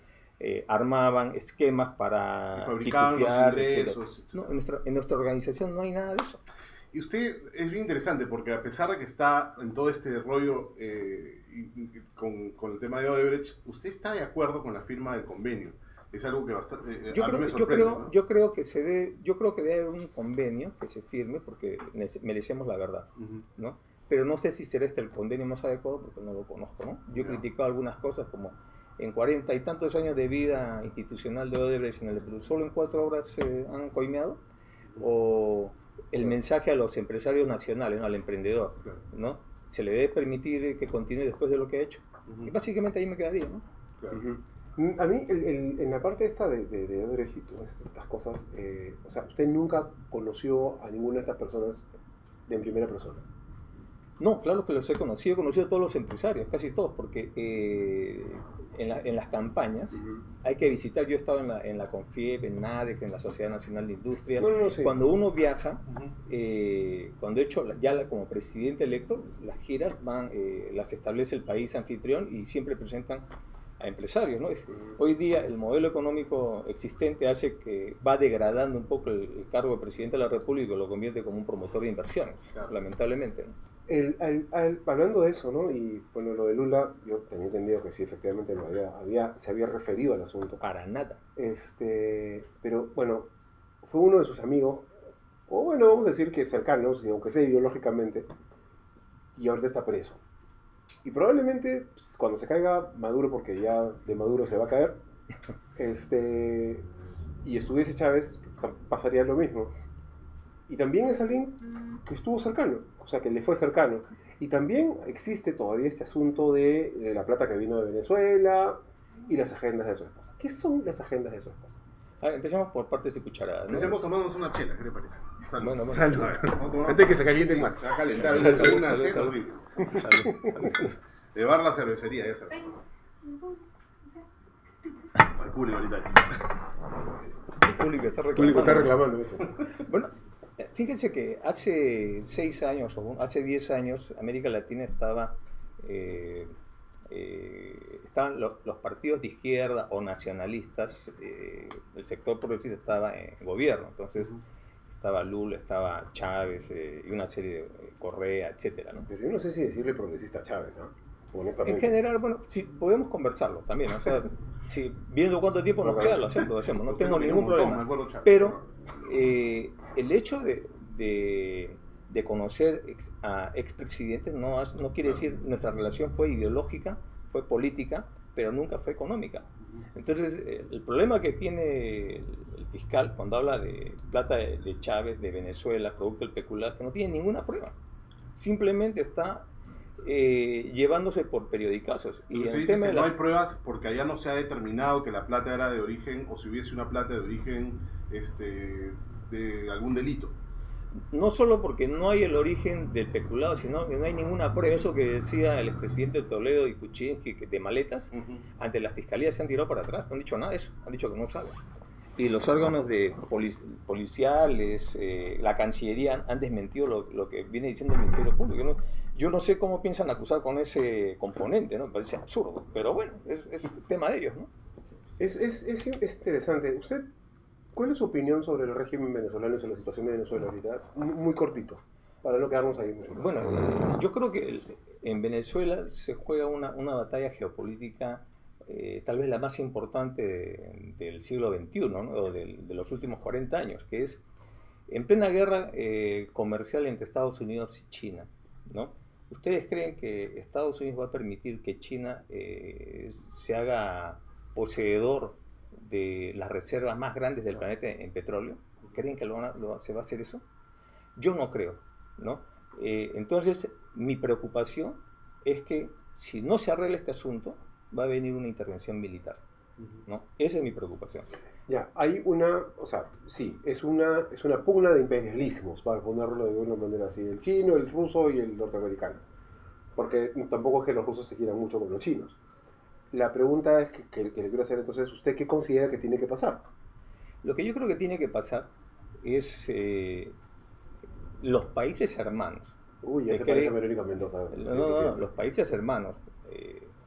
armaban esquemas para Fabricaban los pitutear, ingresos. etcétera. No, en nuestra organización no hay nada de eso. Y usted es bien interesante porque a pesar de que está en todo este rollo con el tema de Odebrecht, usted está de acuerdo con la firma del convenio. Es algo que bastante Yo a mí creo, me yo sorprende. creo, ¿no? yo creo que debe haber un convenio que se firme porque merecemos la verdad, Ujú. ¿no? Pero no sé si será este el convenio más adecuado porque no lo conozco, ¿no? Yo he Ya. criticado algunas cosas como en 40 y tantos años de vida institucional de Odebrecht en el Perú, solo en 4 horas se han coimeado, o el mensaje a los empresarios nacionales, ¿no? Al emprendedor, Claro. ¿no? Se le debe permitir que continúe después de lo que ha hecho. Ujú. Y básicamente ahí me quedaría, ¿no? Claro. A mí, en la parte esta de Odebrecht y todas estas cosas, o sea, usted nunca conoció a ninguna de estas personas en primera persona. No, claro que los he conocido a todos los empresarios, casi todos, porque en las campañas hay que visitar. Yo he estado en la CONFIEP, en NADEC, en la Sociedad Nacional de Industrias. No, sí. Cuando uno viaja, Ujú. cuando he hecho como presidente electo, las giras las establece el país anfitrión y siempre presentan a empresarios, ¿no? Hoy día el modelo económico existente hace que va degradando un poco el cargo de presidente de la República y lo convierte como un promotor de inversiones, Claro. lamentablemente, ¿no? Hablando de eso, ¿no? Y bueno, lo de Lula, yo tenía entendido que sí, efectivamente se había referido al asunto. Para nada. Pero bueno, fue uno de sus amigos, o bueno, vamos a decir que cercanos, y aunque sea ideológicamente, y ahorita está preso. Y probablemente pues, cuando se caiga Maduro, porque ya de Maduro se va a caer, y estuviese Chávez, pasaría lo mismo. Y también es alguien que estuvo cercano, o sea, que le fue cercano. Y también existe todavía este asunto de la plata que vino de Venezuela y las agendas de su esposa. ¿Qué son las agendas de su esposa? A ver, empecemos por partes y cucharadas, ¿no? Empecemos tomándonos una chela, ¿qué le parece? Salud. Bueno, bueno. Salud. A ver, vamos a tomar- Antes que se calienten más. Se va a calentar Salud, una salud, sed salud. horrible. Salud. De bar la cervecería, ya sabes. Al público ahorita. El público está El público está reclamando. reclamando eso. Bueno, fíjense que hace 6 años o hace 10 años América Latina estaban los partidos de izquierda o nacionalistas, el sector progresista estaba en gobierno, entonces estaba Lula, estaba Chávez y una serie de Correa, etcétera, ¿no? Pero yo no sé si decirle progresista a Chávez, ¿no? En Honestamente. general, bueno, si podemos conversarlo también, o sea, si viendo cuánto tiempo nos queda, lo hacemos, no Usted tengo opinó ningún un montón, problema. me acuerdo, Chávez. Pero el hecho de conocer a expresidentes no quiere decir nuestra relación fue ideológica, fue política, pero nunca fue económica. Entonces, el problema que tiene el fiscal cuando habla de plata de Chávez, de Venezuela, producto del peculado, que no tiene ninguna prueba. Simplemente está llevándose por periodicazos. Y Usted el dice tema que de no las... hay pruebas porque allá no se ha determinado que la plata era de origen, o si hubiese una plata de origen de algún delito. No solo porque no hay el origen del peculado, sino que no hay ninguna prueba. Eso que decía el expresidente Toledo y Kuczynski, que de maletas, ante la fiscalía se han tirado para atrás, no han dicho nada de eso, han dicho que no saben. Y los órganos policiales, la Cancillería han desmentido lo que viene diciendo el Ministerio Público. Yo no sé cómo piensan acusar con ese componente, ¿no? Me parece absurdo, pero bueno, es tema de ellos, ¿no? Es interesante. ¿Usted cuál es su opinión sobre el régimen venezolano y sobre la situación de Venezuela ahorita? Muy cortito, para no quedarnos ahí. Bueno, yo creo que en Venezuela se juega una batalla geopolítica tal vez la más importante del siglo XXI, ¿no? O de los últimos 40 años, que es en plena guerra comercial entre Estados Unidos y China, ¿no? ¿Ustedes creen que Estados Unidos va a permitir que China se haga poseedor de las reservas más grandes del planeta en petróleo? ¿Creen que se va a hacer eso? Yo no creo, ¿no? Entonces, mi preocupación es que si no se arregla este asunto, va a venir una intervención militar, ¿no? Esa es mi preocupación. Ya, hay o sea, sí, es una pugna de imperialismos, para ponerlo de una manera así, el chino, el ruso y el norteamericano, porque tampoco es que los rusos se quieran mucho con los chinos. La pregunta es que le quiero hacer entonces, ¿usted qué considera que tiene que pasar? Lo que yo creo que tiene que pasar es los países hermanos. Uy, ya se parece a Verónica Mendoza. No, los países hermanos,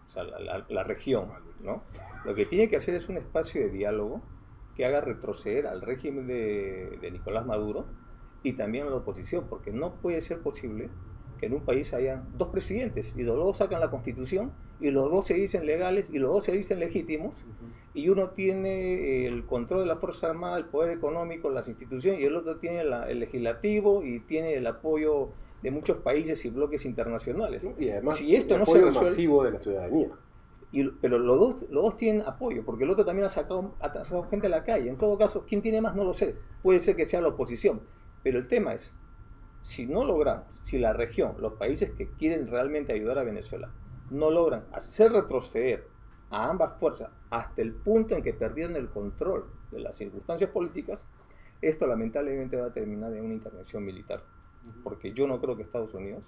o sea, la región, ¿no? Lo que tiene que hacer es un espacio de diálogo que haga retroceder al régimen de Nicolás Maduro y también a la oposición, porque no puede ser posible que en un país haya dos presidentes y los dos sacan la constitución y los dos se dicen legales y los dos se dicen legítimos, y uno tiene el control de la Fuerza Armada, el poder económico, las instituciones, y el otro tiene el legislativo y tiene el apoyo de muchos países y bloques internacionales. Y además si esto el no apoyo se resuelve, masivo de la ciudadanía. pero los dos tienen apoyo, porque el otro también ha sacado gente a la calle. En todo caso, ¿quién tiene más? No lo sé. Puede ser que sea la oposición. Pero el tema es, si no logramos, si la región, los países que quieren realmente ayudar a Venezuela, no logran hacer retroceder a ambas fuerzas hasta el punto en que perdieron el control de las circunstancias políticas, esto lamentablemente va a terminar en una intervención militar. Porque yo no creo que Estados Unidos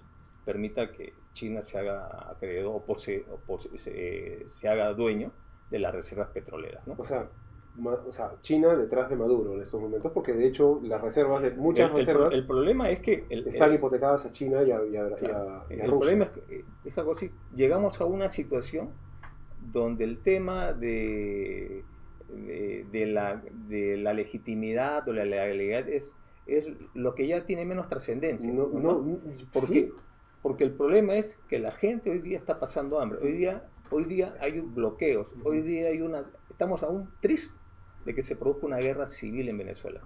permita que China se haga acreedor se haga dueño de las reservas petroleras, ¿no? O sea, China detrás de Maduro en estos momentos, porque de hecho las reservas, muchas reservas, el problema es que están hipotecadas a China y a el Rusia. problema es algo así. Llegamos a una situación donde el tema de la legitimidad o la legalidad es lo que ya tiene menos trascendencia. ¿Por qué? Porque el problema es que la gente hoy día está pasando hambre. Hoy día hay bloqueos. Hoy día estamos a un tris de que se produzca una guerra civil en Venezuela.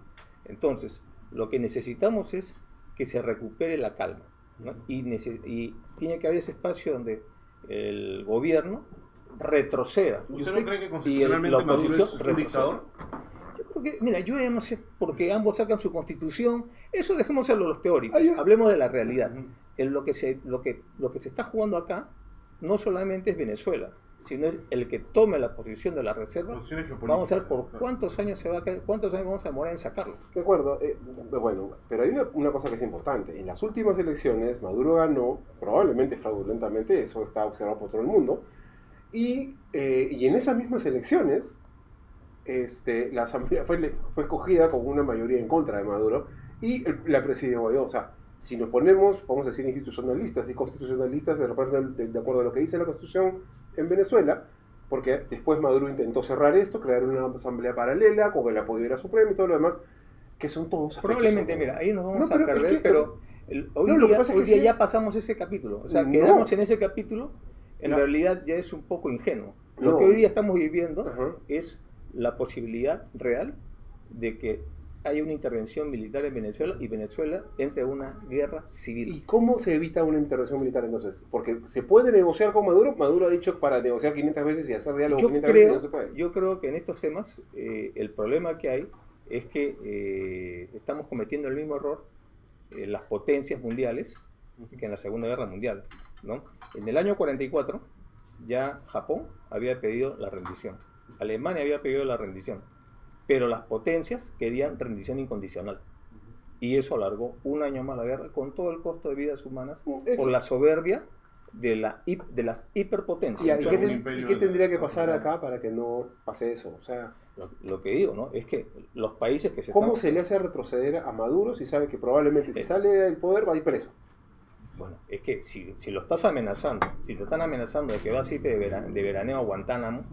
Entonces, lo que necesitamos es que se recupere la calma, ¿no? Y tiene que haber ese espacio donde el gobierno retroceda. ¿Usted no cree que constitucionalmente Maduro es un dictador? Yo creo que, mira, yo ya no sé, porque ambos sacan su constitución, eso dejémoselo a los teóricos, Ay, hablemos de la realidad. Lo que se está jugando acá no solamente es Venezuela, sino es el que tome la posición de la reserva. Vamos a ver por cuántos años cuántos años vamos a demorar en sacarlo. De acuerdo, bueno, pero hay una cosa que es importante. En las últimas elecciones Maduro ganó, probablemente fraudulentamente, eso está observado por todo el mundo, y en esas mismas elecciones la asamblea fue escogida con una mayoría en contra de Maduro y la presidió Guaidó. O sea, si nos ponemos, vamos a decir, institucionalistas y constitucionalistas de acuerdo a lo que dice la Constitución en Venezuela, porque después Maduro intentó cerrar esto, crear una asamblea paralela con el apoyo de la Suprema y todo lo demás, que son todos probablemente, mira, ahí nos vamos a perder, pero hoy día ya pasamos ese capítulo. O sea, quedarnos en ese capítulo, en realidad ya es un poco ingenuo. Lo que hoy día estamos viviendo es la posibilidad real de que haya una intervención militar en Venezuela y Venezuela entre a una guerra civil. ¿Y cómo se evita una intervención militar entonces? Porque se puede negociar con Maduro. Maduro ha dicho para negociar 500 veces y hacer diálogo 500 veces no se puede. Yo creo que en estos temas el problema que hay es que estamos cometiendo el mismo error las potencias mundiales que en la Segunda Guerra Mundial, ¿no? En el año 44 ya Japón había pedido la rendición, Alemania había pedido la rendición, pero las potencias querían rendición incondicional. Y eso alargó un año más la guerra, con todo el costo de vidas humanas, por la soberbia de las hiperpotencias. Ya, ¿y qué, Entonces, ¿y qué tendría que pasar acá para que no pase eso? O sea, lo que digo, ¿no? Es que los países que se ¿cómo están... se le hace retroceder a Maduro si sabe que probablemente si sale del poder va a ir preso? Bueno, es que si lo estás amenazando, si te están amenazando de que vas a irte de veraneo a Guantánamo,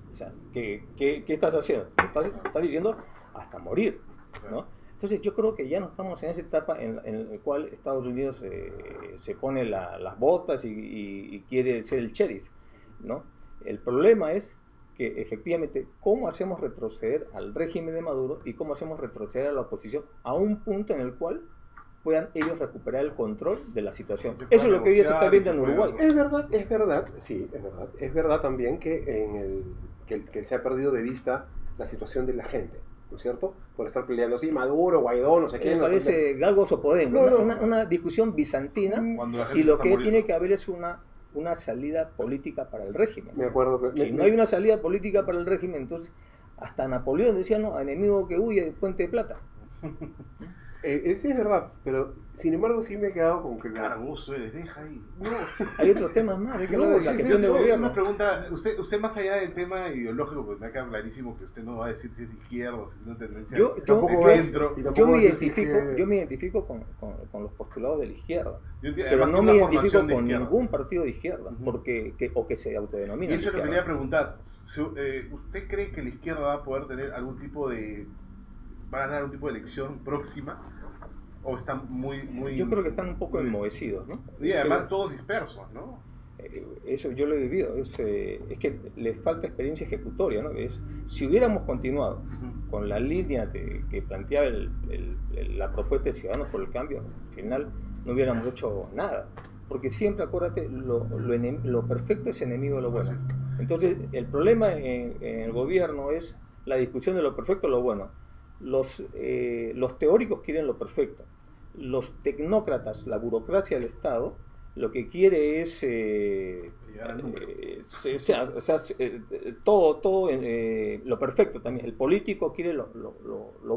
o sea, ¿qué estás haciendo? Estás diciendo hasta morir, ¿no? Entonces yo creo que ya no estamos en esa etapa en la cual Estados Unidos se pone las botas y quiere ser el sheriff, ¿no? El problema es que efectivamente cómo hacemos retroceder al régimen de Maduro y cómo hacemos retroceder a la oposición a un punto en el cual puedan ellos recuperar el control de la situación. Eso es lo que hoy día se está viendo en Uruguay. Es verdad, sí, es verdad. Es verdad también que, que se ha perdido de vista la situación de la gente, ¿no es cierto? Por estar peleando así, Maduro, Guaidó, no sé qué. Me parece galgos o Podemos, una discusión bizantina, y lo que tiene que haber es una salida política para el régimen. Me acuerdo que... Si no hay una salida política para el régimen, entonces hasta Napoleón decía, no, enemigo que huye del Puente de Plata. Sí, es verdad, pero sin embargo sí me he quedado con que... Cargoso eres, deja ahí. No. Hay otros temas más, hay que hablar de la gestión de Una gobierno. pregunta, usted más allá del tema ideológico, porque me queda clarísimo que usted no va a decir si es izquierdo, si es una tendencia de centro. Yo me identifico con los postulados de la izquierda, pero no me identifico con ningún partido de izquierda, o que se autodenomina. Y eso le quería preguntar, ¿usted cree que la izquierda va a poder tener algún tipo de... ¿Va a ganar algún tipo de elección próxima? ¿O están muy...? Yo creo que están un poco enmohecidos, ¿no? Y además todos dispersos, ¿no? Eso yo lo he vivido. Es que les falta experiencia ejecutoria, ¿no? Si hubiéramos continuado con la línea que planteaba la propuesta de Ciudadanos por el Cambio, al final no hubiéramos hecho nada. Porque siempre, acuérdate, lo perfecto es enemigo de lo bueno. Entonces, el problema en el gobierno es la discusión de lo perfecto y lo bueno. Los teóricos quieren lo perfecto. Los tecnócratas, la burocracia del Estado, lo que quiere es todo lo perfecto también. El político quiere lo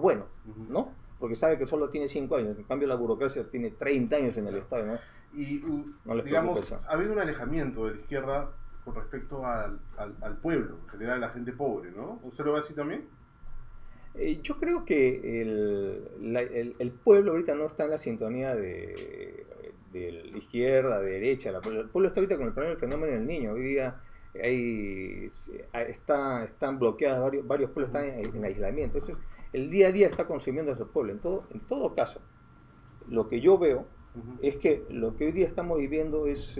bueno, ¿no? Porque sabe que solo tiene 5 años. En cambio, la burocracia tiene 30 años en el Estado, ¿no? Y, no digamos, ha habido un alejamiento de la izquierda con respecto al pueblo, en general a la gente pobre, ¿no? ¿Usted lo ve así también? Yo creo que el pueblo ahorita no está en la sintonía de la izquierda, de derecha. El pueblo está ahorita con el problema del fenómeno del niño. Hoy día están bloqueados, varios pueblos están en aislamiento. Entonces, el día a día está consumiendo a esos pueblos. En todo caso, lo que yo veo es que lo que hoy día estamos viviendo es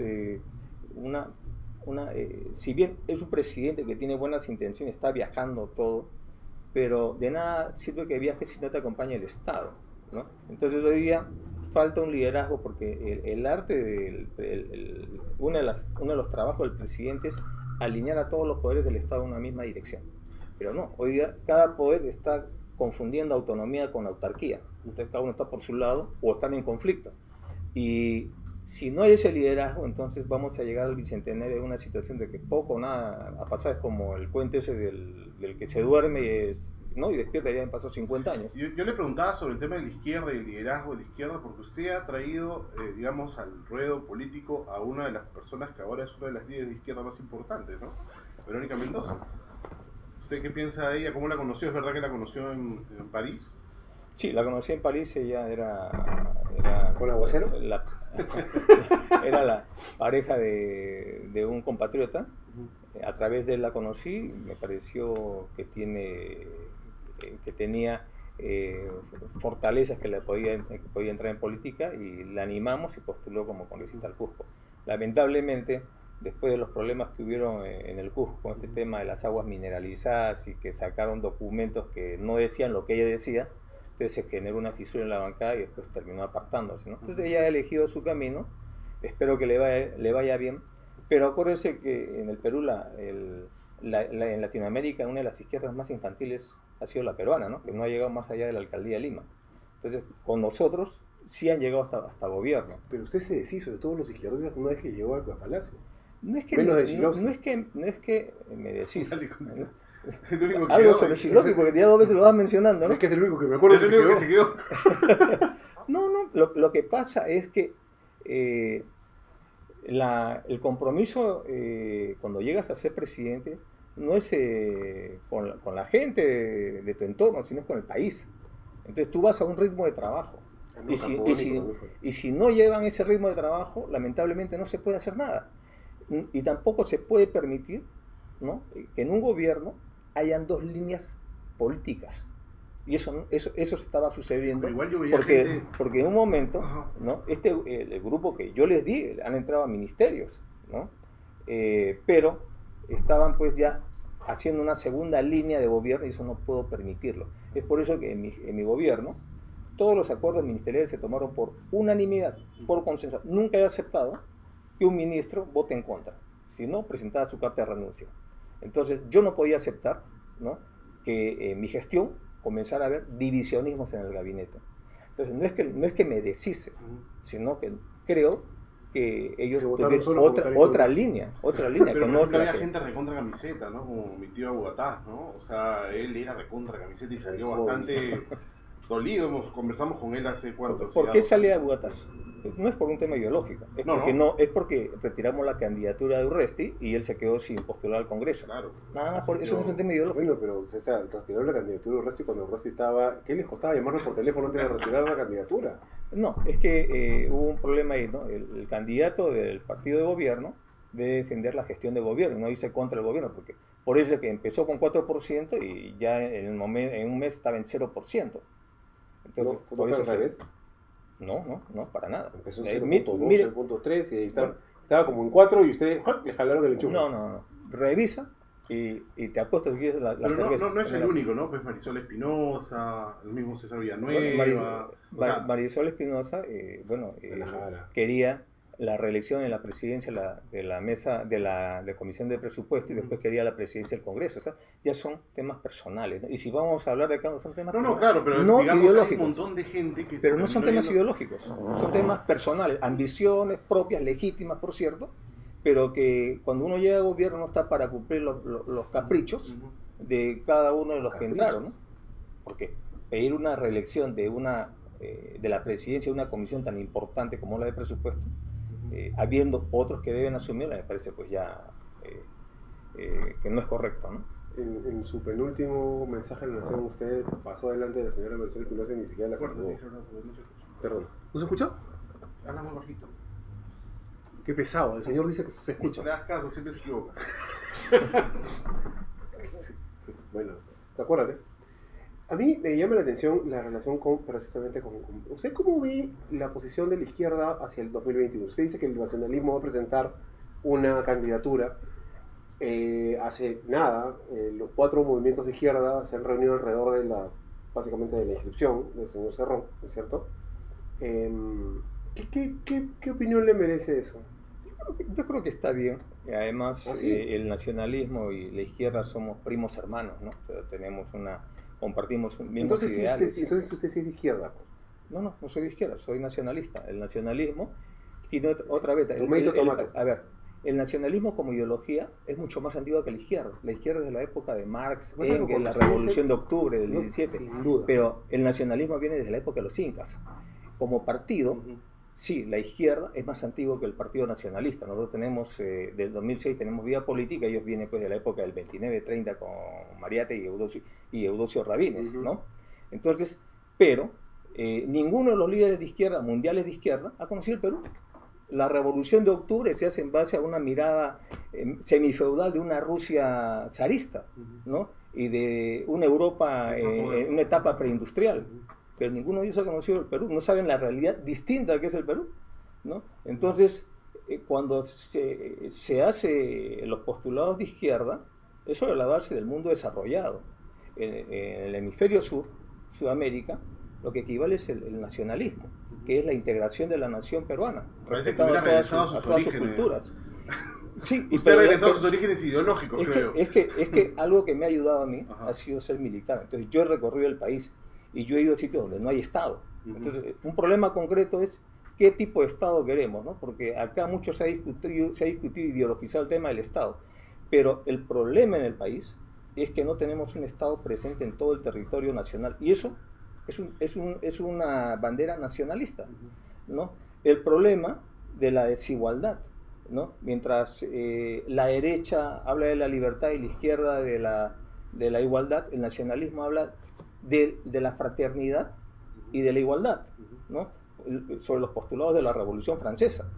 si bien es un presidente que tiene buenas intenciones, está viajando todo, pero de nada sirve que viajes si no te acompaña el Estado, ¿no? Entonces hoy día falta un liderazgo, porque el arte, uno de los trabajos del presidente es alinear a todos los poderes del Estado en una misma dirección. Pero no, hoy día cada poder está confundiendo autonomía con autarquía. Entonces cada uno está por su lado o están en conflicto. Y si no hay ese liderazgo, entonces vamos a llegar al bicentenario en una situación de que poco o nada a pasar. Es como el cuento ese del que se duerme ¿no? y despierta, ya han pasado 50 años. Yo le preguntaba sobre el tema de la izquierda y el liderazgo de la izquierda, porque usted ha traído, digamos, al ruedo político a una de las personas que ahora es una de las líderes de izquierda más importantes, ¿no? Verónica Mendoza. ¿Usted qué piensa de ella? ¿Cómo la conoció? ¿Es verdad que la conoció en París? Sí, la conocí en París. Ella era ¿con aguacero? Era la pareja de un compatriota. A través de él la conocí. Me pareció que tenía fortalezas que podía entrar en política, y la animamos y postuló como congresista al Cusco. Lamentablemente, después de los problemas que hubieron en el Cusco con este tema de las aguas mineralizadas, y que sacaron documentos que no decían lo que ella decía, entonces se generó una fisura en la bancada y después terminó apartándose, ¿no? Entonces ella ha elegido su camino. Espero que le vaya bien, pero acuérdense que en el Perú, en Latinoamérica, una de las izquierdas más infantiles ha sido la peruana, ¿no? Que no ha llegado más allá de la alcaldía de Lima. Entonces, con nosotros sí han llegado hasta gobierno. Pero usted se deshizo de todos los izquierdistas una vez que llegó al Palacio. No es que me deshizo. Algo sobre Shilowski, porque ya 2 veces lo vas mencionando, ¿no? Es que es el único que me acuerdo que se quedó. No, lo que pasa es que el compromiso cuando llegas a ser presidente no es con la gente de tu entorno, sino es con el país. Entonces tú vas a un ritmo de trabajo. Y si no llevan ese ritmo de trabajo, lamentablemente no se puede hacer nada. Y tampoco se puede permitir, ¿no?, que en un gobierno hayan dos líneas políticas. Y eso estaba sucediendo. Igual yo veía gente... porque en un momento, ¿no?, el grupo que yo les di han entrado a ministerios, ¿no? Pero estaban pues ya haciendo una segunda línea de gobierno y eso no puedo permitirlo. Es por eso que en mi gobierno todos los acuerdos ministeriales se tomaron por unanimidad, por consenso. Nunca he aceptado que un ministro vote en contra, si no presentaba su carta de renuncia. Entonces yo no podía aceptar, ¿no?, que mi gestión comenzara a haber divisionismos en el gabinete. Entonces no es que me deshice, sino que creo que ellos tuvieron otra línea. Pero no había gente recontra camiseta, ¿no? Como mi tío Aguatá, ¿no? O sea, él era recontra camiseta y salió bastante dolido. Conversamos con él hace cuánto. ¿Por qué sale a Aguatá? No es por un tema ideológico, es porque retiramos la candidatura de Urresti y él se quedó sin postular al Congreso. Claro. Nada más, eso no es un tema ideológico. Bueno, pero César, retiró la candidatura de Urresti cuando Urresti estaba... ¿Qué les costaba llamarlo por teléfono antes de retirar la candidatura? No, es que hubo un problema ahí, ¿no? El candidato del partido de gobierno debe defender la gestión de gobierno, no irse contra el gobierno, porque por eso es que empezó con 4% y ya en un mes estaba en 0%. Entonces, ¿No fue al revés? No, para nada. Empezó en 0.2, 0.3 y ahí estaba como en 4 y ustedes le jalaron el enchufe. No. Revisa y te apuesto que quieres la cerveza. No es el único, ¿no? Pues Marisol Espinosa, el mismo César Villanueva. Marisol Espinosa, quería la reelección en la presidencia de la mesa de la comisión de presupuesto y después quería la presidencia del Congreso. O sea, ya son temas personales, ¿no? Y si vamos a hablar de acá, son temas claro, pero no digamos, ideológicos. hay un montón de gente que... Pero no son temas ideológicos, son temas personales, ambiciones propias, legítimas, por cierto, pero que cuando uno llega al gobierno no está para cumplir los caprichos de cada uno de los que entraron, ¿no? Porque pedir una reelección de la presidencia de una comisión tan importante como la de presupuesto, habiendo otros que deben asumirla, me parece pues ya que no es correcto, ¿no? En su penúltimo mensaje en la Nación, usted pasó delante de la señora Marisol Espinosa y ni siquiera la saludó. Perdón. ¿No se escucha? Habla muy bajito. Qué pesado, el señor dice que se escucha. No le das caso, siempre se equivoca. Bueno, acuérdate. A mí me llama la atención la relación precisamente con... ¿Usted cómo ve la posición de la izquierda hacia el 2021? Usted dice que el nacionalismo va a presentar una candidatura. Hace nada, los 4 movimientos de izquierda se han reunido alrededor básicamente de la inscripción del señor Cerrón, ¿no es cierto? ¿Qué opinión le merece eso? Yo creo que está bien. Además, ¿Ah, sí? El nacionalismo y la izquierda somos primos hermanos, ¿no? O sea, compartimos mismos ideales. Entonces usted sí es de izquierda. No soy de izquierda, soy nacionalista. El nacionalismo tiene otra beta. A ver, el nacionalismo como ideología es mucho más antigua que la izquierda. La izquierda es de la época de Marx, Engels, la Revolución de Octubre del 17. Sin duda. Pero el nacionalismo viene desde la época de los incas. Como partido, sí, la izquierda es más antigua que el Partido Nacionalista. Nosotros tenemos, del 2006 tenemos vida política, ellos vienen pues de la época del 29-30 con Mariate y Eudosio Rabines, ¿no? Entonces, pero ninguno de los líderes de izquierda, mundiales de izquierda, ha conocido el Perú. La Revolución de Octubre se hace en base a una mirada semifeudal de una Rusia zarista, ¿no? Y de una Europa en una etapa preindustrial. Pero ninguno de ellos ha conocido el Perú, no saben la realidad distinta que es el Perú, ¿no? Entonces, cuando se hace los postulados de izquierda, es sobre la base del mundo desarrollado. En el hemisferio sur, Sudamérica, lo que equivale es el nacionalismo, que es la integración de la nación peruana, respetando a todas sus culturas. Sí, usted ha regresado a sus orígenes ideológicos, creo. Es que algo que me ha ayudado a mí ha sido ser militar. Entonces yo he recorrido el país y yo he ido a sitios donde no hay Estado. Entonces un problema concreto es qué tipo de Estado queremos, ¿no? Porque acá mucho se ha discutido ideologizado el tema del Estado. Pero el problema en el país es que no tenemos un Estado presente en todo el territorio nacional. Y eso es una bandera nacionalista, ¿no? El problema de la desigualdad ¿no? Mientras la derecha habla de la libertad y la izquierda de la igualdad, el nacionalismo habla de la fraternidad y de la igualdad, ¿no? Sobre los postulados de la Revolución Francesa.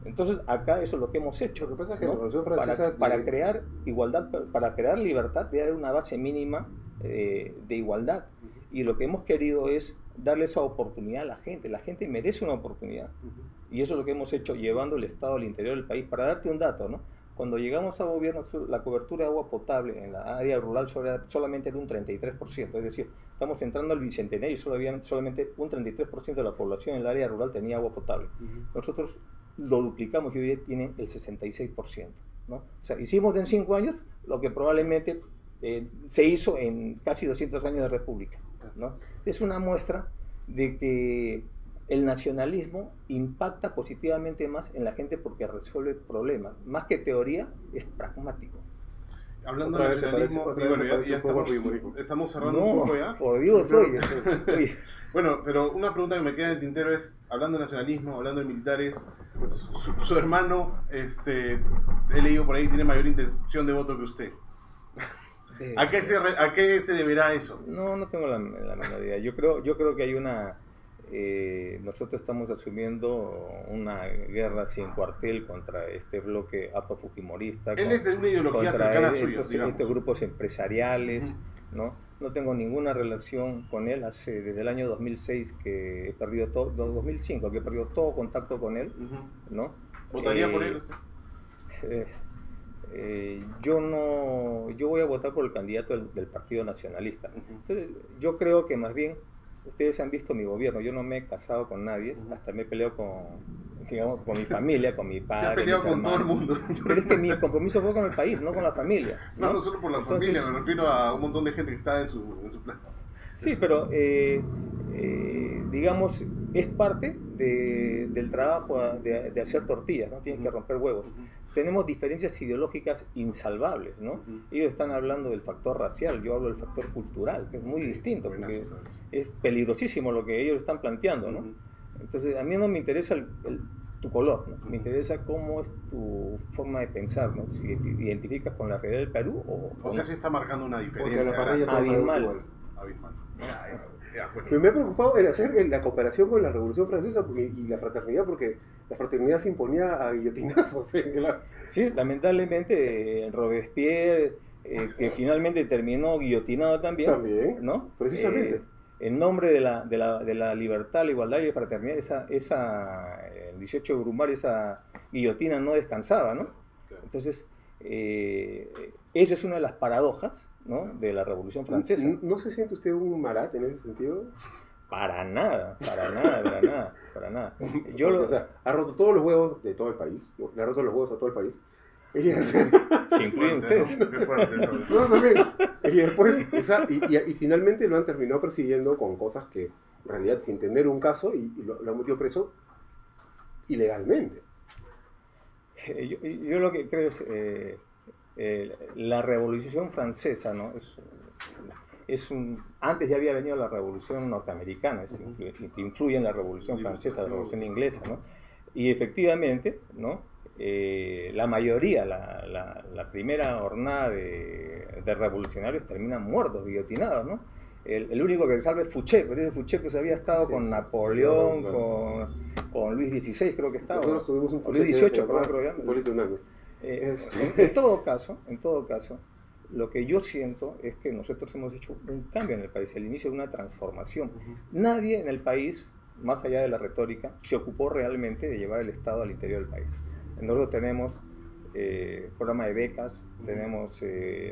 Entonces, acá eso es lo que hemos hecho. Lo que pasa es que ¿no? la Revolución Francesa... Para crear igualdad, para crear libertad, debe haber una base mínima de igualdad. Y lo que hemos querido es darle esa oportunidad a la gente. La gente merece una oportunidad. Y eso es lo que hemos hecho, llevando el Estado al interior del país. Para darte un dato, ¿no? Cuando llegamos a gobierno, la cobertura de agua potable en la área rural solamente era un 33%. Es decir, estamos entrando al bicentenario y solamente un 33% de la población en el área rural tenía agua potable. Nosotros lo duplicamos y hoy día tiene el 66%. ¿no? O sea, hicimos en 5 años lo que probablemente se hizo en casi 200 años de república. ¿no? Es una muestra de que el nacionalismo impacta positivamente más en la gente porque resuelve problemas. Más que teoría, es pragmático. Hablando de nacionalismo, estamos cerrando un poco ya. Por Dios, oye. Bueno, pero una pregunta que me queda en el tintero es, hablando de nacionalismo, hablando de militares, su hermano, he leído por ahí, tiene mayor intención de voto que usted. ¿A qué se deberá eso? No tengo la menor idea. Yo creo que hay una... nosotros estamos asumiendo una guerra sin cuartel contra este bloque apofujimorista. Él es de una ideología cercana a suya, estos grupos empresariales, ¿no? No tengo ninguna relación con él. Desde el año 2006 que he perdido todo, 2005 que he perdido todo contacto con él, ¿no? ¿Votaría por él usted? Yo voy a votar por el candidato del Partido Nacionalista. Entonces, yo creo que más bien ustedes han visto mi gobierno, yo no me he casado con nadie, hasta me he peleado con mi familia, con mi padre. Se ha peleado con todo el mundo. Pero es que mi compromiso fue con el país, no con la familia. No solo por la familia, me refiero a un montón de gente que está en su plan. Sí, pero digamos, es parte del trabajo de hacer tortillas, ¿no? Tienes que romper huevos. Tenemos diferencias ideológicas insalvables, ¿no? Ellos están hablando del factor racial, yo hablo del factor cultural, que es muy distinto, porque es peligrosísimo lo que ellos están planteando, ¿no? Entonces, a mí no me interesa tu color, ¿no? Me interesa cómo es tu forma de pensar, ¿no? Si identificas con la realidad del Perú o sea, no. se está marcando una diferencia. Abismal. Me ha preocupado el hacer la comparación con la Revolución Francesa y la fraternidad, porque la fraternidad se imponía a guillotinazos. Claro. Sí, lamentablemente Robespierre, que finalmente terminó guillotinado también, ¿no? Precisamente. En nombre de la libertad, la igualdad y la fraternidad, el 18 de Brumario, esa guillotina no descansaba, ¿no? Entonces, esa es una de las paradojas, ¿no? De la Revolución Francesa. ¿No se siente usted un Marat en ese sentido? Para nada. O sea, ha roto todos los huevos de todo el país, ¿no? Le ha roto los huevos a todo el país. Se incluyen ustedes. No, también. Y después, y finalmente lo han terminado persiguiendo con cosas que, en realidad, sin tener un caso, y lo han metido preso ilegalmente. Yo lo que creo es la Revolución Francesa, ¿no? Antes ya había venido la Revolución Norteamericana, que influye en la Revolución Francesa, la Revolución Inglesa, ¿no? Y efectivamente, ¿no? La mayoría, la primera hornada de revolucionarios terminan muertos, guillotinados, ¿no? El único que se salva es Fouché, pero ese Fouché pues había estado con Napoleón, con Luis XVI creo que estaba. Nosotros tuvimos un Luis XVIII, creo que en todo caso, lo que yo siento es que nosotros hemos hecho un cambio en el país, el inicio de una transformación. Nadie en el país, más allá de la retórica, se ocupó realmente de llevar el Estado al interior del país. Nosotros tenemos programa de becas, tenemos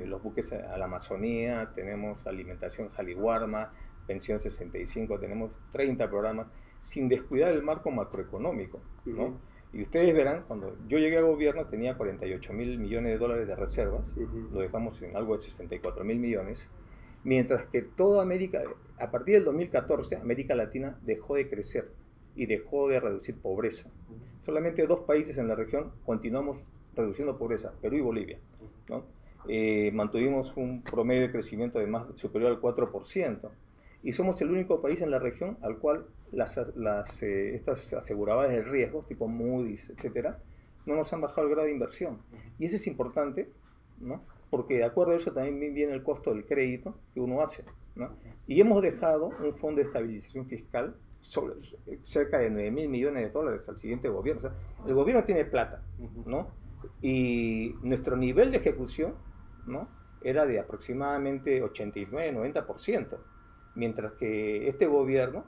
los buques a la Amazonía, tenemos alimentación Jaliwarma, pensión 65, tenemos 30 programas, sin descuidar el marco macroeconómico, ¿no? Y ustedes verán, cuando yo llegué al gobierno tenía 48.000 millones de dólares de reservas, lo dejamos en algo de 64.000 millones, mientras que toda América, a partir del 2014, América Latina dejó de crecer y dejó de reducir pobreza. Solamente 2 países en la región continuamos reduciendo pobreza, Perú y Bolivia, ¿no? Mantuvimos un promedio de crecimiento superior al 4%, y somos el único país en la región al cual estas aseguradoras de riesgos, tipo Moody's, etcétera, no nos han bajado el grado de inversión. Y eso es importante, ¿no? Porque de acuerdo a eso también viene el costo del crédito que uno hace, ¿no? Y hemos dejado un fondo de estabilización fiscal cerca de 9.000 millones de dólares al siguiente gobierno. O sea, el gobierno tiene plata, ¿no? Y nuestro nivel de ejecución, ¿no?, era de aproximadamente 89-90%, mientras que este gobierno,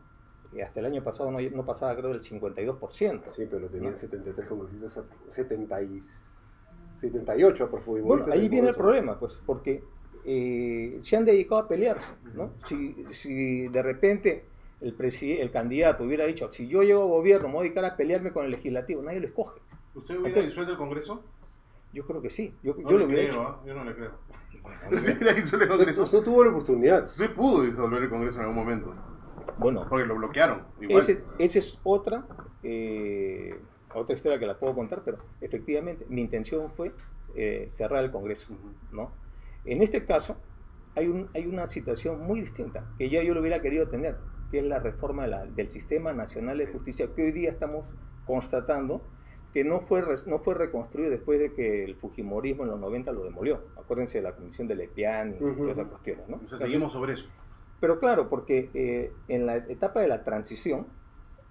hasta el año pasado no pasaba, creo, del 52%. Sí, pero tenían ¿no? 73 congresistas, 78 por Fujimori. Bueno, ahí viene el problema, pues, porque se han dedicado a pelearse, ¿no? Si de repente el candidato hubiera dicho, si yo llego a gobierno me voy a dedicar a pelearme con el legislativo, nadie lo escoge. ¿Usted hubiera disuelto el Congreso? Yo creo que sí. Yo No lo le hubiera creo, hecho. ¿ah? Yo no le creo. Bueno, ¿Usted hubiera disuelto el Congreso? Usted tuvo la oportunidad. Usted pudo disolver el Congreso en algún momento. bueno, Porque lo bloquearon. Igual. esa es otra historia que la puedo contar, pero efectivamente mi intención fue cerrar el Congreso, ¿no? En este caso hay una situación muy distinta que yo lo hubiera querido tener, que es la reforma del Sistema Nacional de Justicia, que hoy día estamos constatando que no fue reconstruido después de que el fujimorismo en los 90 lo demolió. Acuérdense de la comisión de Lepian y todas esas cuestiones, ¿no? O sea, seguimos sobre eso. Pero claro, porque en la etapa de la transición,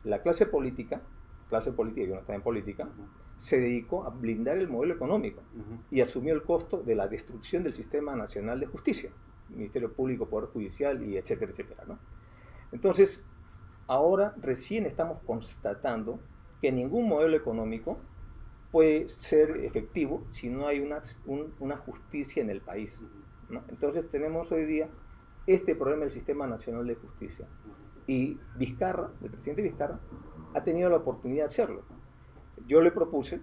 la clase política, yo no estaba en política, se dedicó a blindar el modelo económico y asumió el costo de la destrucción del Sistema Nacional de Justicia, Ministerio Público, Poder Judicial, y etcétera, etcétera, ¿no? Entonces, ahora recién estamos constatando que ningún modelo económico puede ser efectivo si no hay una justicia en el país, ¿no? Entonces tenemos hoy día este problema del Sistema Nacional de Justicia. Y Vizcarra, el presidente Vizcarra, ha tenido la oportunidad de hacerlo. Yo le puse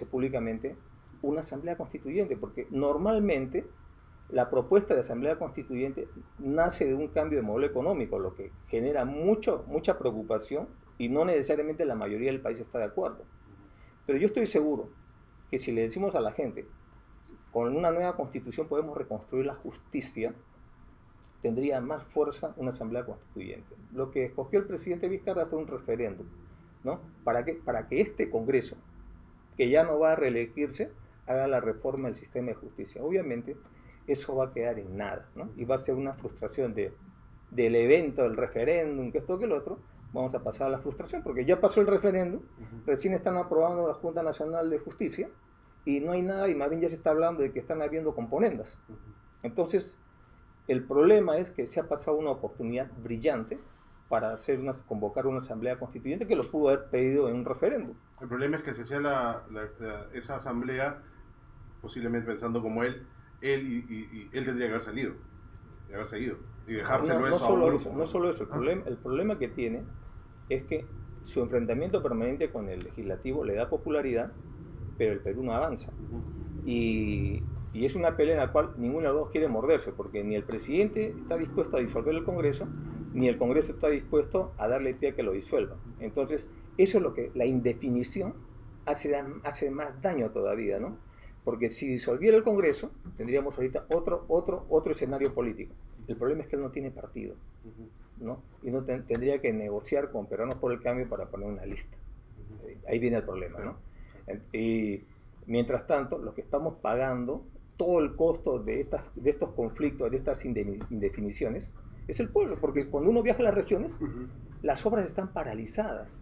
públicamente una asamblea constituyente, porque normalmente la propuesta de asamblea constituyente nace de un cambio de modelo económico, lo que genera mucha preocupación y no necesariamente la mayoría del país está de acuerdo. Pero yo estoy seguro que si le decimos a la gente, con una nueva constitución podemos reconstruir la justicia, tendría más fuerza una asamblea constituyente. Lo que escogió el presidente Vizcarra fue un referéndum, ¿no? ¿Para qué? Para que este Congreso, que ya no va a reelegirse, haga la reforma del sistema de justicia. Obviamente, eso va a quedar en nada, ¿no? Y va a ser una frustración del evento, del referéndum, que esto, que el otro. Vamos a pasar a la frustración, porque ya pasó el referéndum, recién están aprobando la Junta Nacional de Justicia, y no hay nada, y más bien ya se está hablando de que están habiendo componendas. Entonces, el problema es que se ha pasado una oportunidad brillante para convocar una asamblea constituyente que lo pudo haber pedido en un referéndum. El problema es que se hacía esa asamblea, posiblemente pensando como él tendría que haber salido, y dejárselo No eso a un grupo. No solo eso, el problema que tiene es que su enfrentamiento permanente con el legislativo le da popularidad, pero el Perú no avanza. Y es una pelea en la cual ninguno de los dos quiere morderse, porque ni el presidente está dispuesto a disolver el Congreso, ni el Congreso está dispuesto a darle pie a que lo disuelva. Entonces, eso es lo que la indefinición hace más daño todavía, ¿no? Porque si disolviera el Congreso, tendríamos ahorita otro escenario político. El problema es que él no tiene partido, ¿no? Y no tendría que negociar con Peruanos por el Cambio para poner una lista. Ahí viene el problema, ¿no? Y mientras tanto, los que estamos pagando todo el costo de estos conflictos, de estas indefiniciones, es el pueblo, porque cuando uno viaja a las regiones, las obras están paralizadas.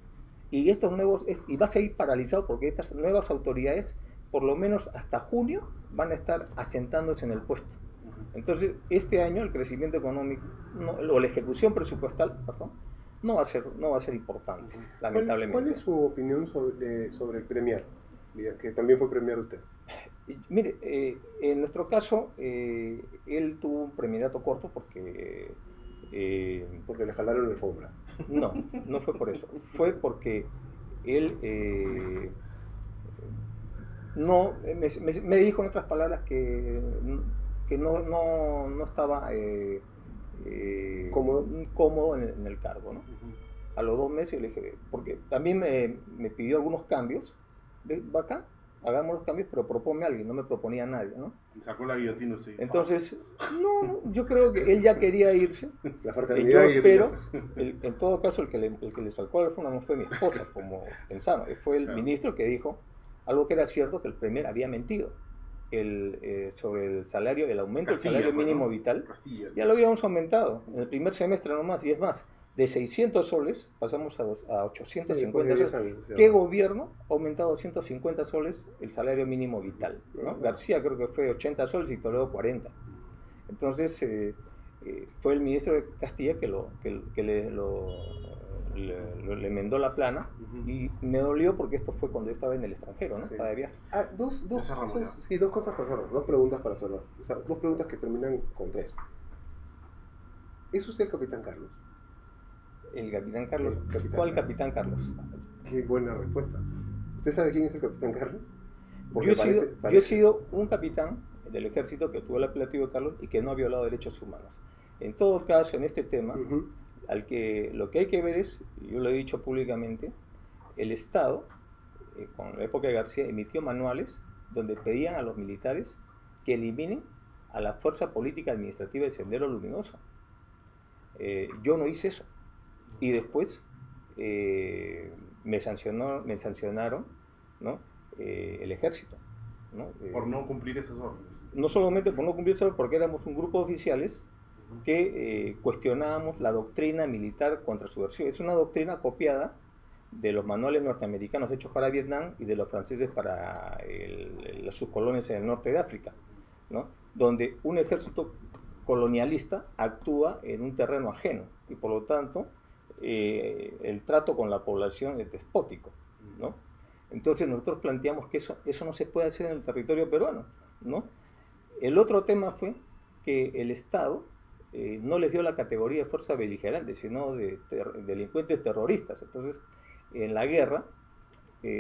Y va a seguir paralizado porque estas nuevas autoridades, por lo menos hasta junio, van a estar asentándose en el puesto. Entonces, este año el crecimiento económico, o la ejecución presupuestal, perdón, no va a ser importante, lamentablemente. ¿Cuál es su opinión sobre el premier, que también fue premier usted? Mire, en nuestro caso, él tuvo un premierato corto porque le jalaron la alfombra. No fue por eso. Fue porque él me dijo, en otras palabras, que no estaba cómodo en el cargo, ¿no? A los 2 meses le dije, porque también me pidió algunos cambios. Bacán, hagamos los cambios, pero propone a alguien, no me proponía a nadie, ¿no? Sacó la guillotina usted. Entonces, yo creo que él ya quería irse. La fraternidad pero en todo caso el que le sacó la alfombra no fue mi esposa, como pensaron, fue el ministro que dijo, Algo que era cierto, que el Premier había mentido sobre el salario, el aumento del salario mínimo vital. Castilla. Ya lo habíamos aumentado en el primer semestre nomás, y es más, de 600 soles pasamos a 850 soles. ¿Qué gobierno ha aumentado 250 soles el salario mínimo vital? ¿no? García creo que fue 80 soles y Toledo 40. Entonces fue el ministro de Castilla que le enmendó la plana, y me dolió porque esto fue cuando yo estaba en el extranjero, ¿no? Sí. Estaba de viaje. Dos cosas pasaron, dos preguntas para hacerlo. O sea, dos preguntas que terminan con tres. ¿Es usted el Capitán Carlos? El Capitán Carlos. El Capitán ¿Cuál Carlos. Capitán Carlos? Qué buena respuesta. ¿Usted sabe quién es el Capitán Carlos? Porque Yo he sido un capitán del ejército que tuvo el apelativo de Carlos y que no ha violado derechos humanos. En todo caso, en este tema, Ujú. lo que hay que ver es, y yo lo he dicho públicamente, el Estado, con la época de García, emitió manuales donde pedían a los militares que eliminen a la fuerza política administrativa del Sendero Luminoso. Yo no hice eso. Y después me sancionaron, ¿no? El ejército, ¿no? Por no cumplir esas órdenes. No solamente por no cumplir eso, porque éramos un grupo de oficiales que cuestionábamos la doctrina militar contra subversiva. Es una doctrina copiada de los manuales norteamericanos hechos para Vietnam y de los franceses para sus colonias en el norte de África, ¿no? Donde un ejército colonialista actúa en un terreno ajeno y por lo tanto el trato con la población es despótico, ¿no? Entonces nosotros planteamos que eso no se puede hacer en el territorio peruano, ¿no? El otro tema fue que el Estado no les dio la categoría de fuerza beligerante, sino de delincuentes terroristas. Entonces, en la guerra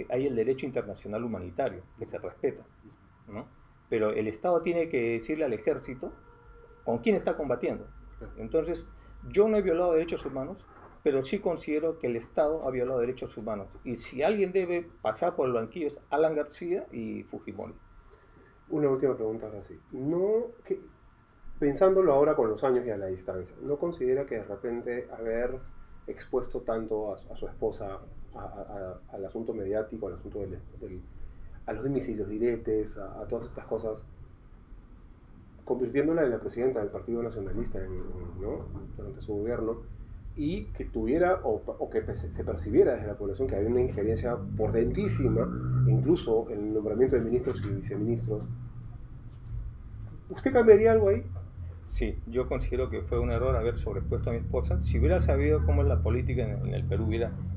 hay el derecho internacional humanitario, que se respeta, ¿no? Pero el Estado tiene que decirle al ejército con quién está combatiendo. Entonces, yo no he violado derechos humanos, pero sí considero que el Estado ha violado derechos humanos. Y si alguien debe pasar por el banquillo es Alan García y Fujimori. Una última pregunta ahora sí. Pensándolo ahora con los años y a la distancia, ¿no considera que de repente haber expuesto tanto a su esposa al asunto mediático, al asunto a los dimes y los diretes, a todas estas cosas, convirtiéndola en la presidenta del Partido Nacionalista ¿no? durante su gobierno, y que tuviera o que se percibiera desde la población que había una injerencia potentísima, incluso en el nombramiento de ministros y viceministros? ¿Usted cambiaría algo ahí? Sí, yo considero que fue un error haber sobrepuesto a mi esposa. Si hubiera sabido cómo es la política en el Perú,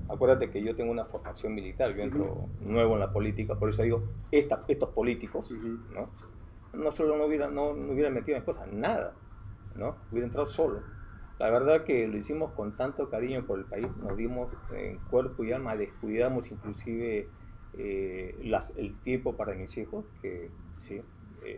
acuérdate que yo tengo una formación militar, yo entro nuevo en la política, por eso digo, estos políticos, ¿no? No solo no hubiera metido a mi esposa, nada, ¿no? Hubiera entrado solo. La verdad que lo hicimos con tanto cariño por el país, nos dimos en cuerpo y alma, descuidamos inclusive el tiempo para mis hijos, que sí,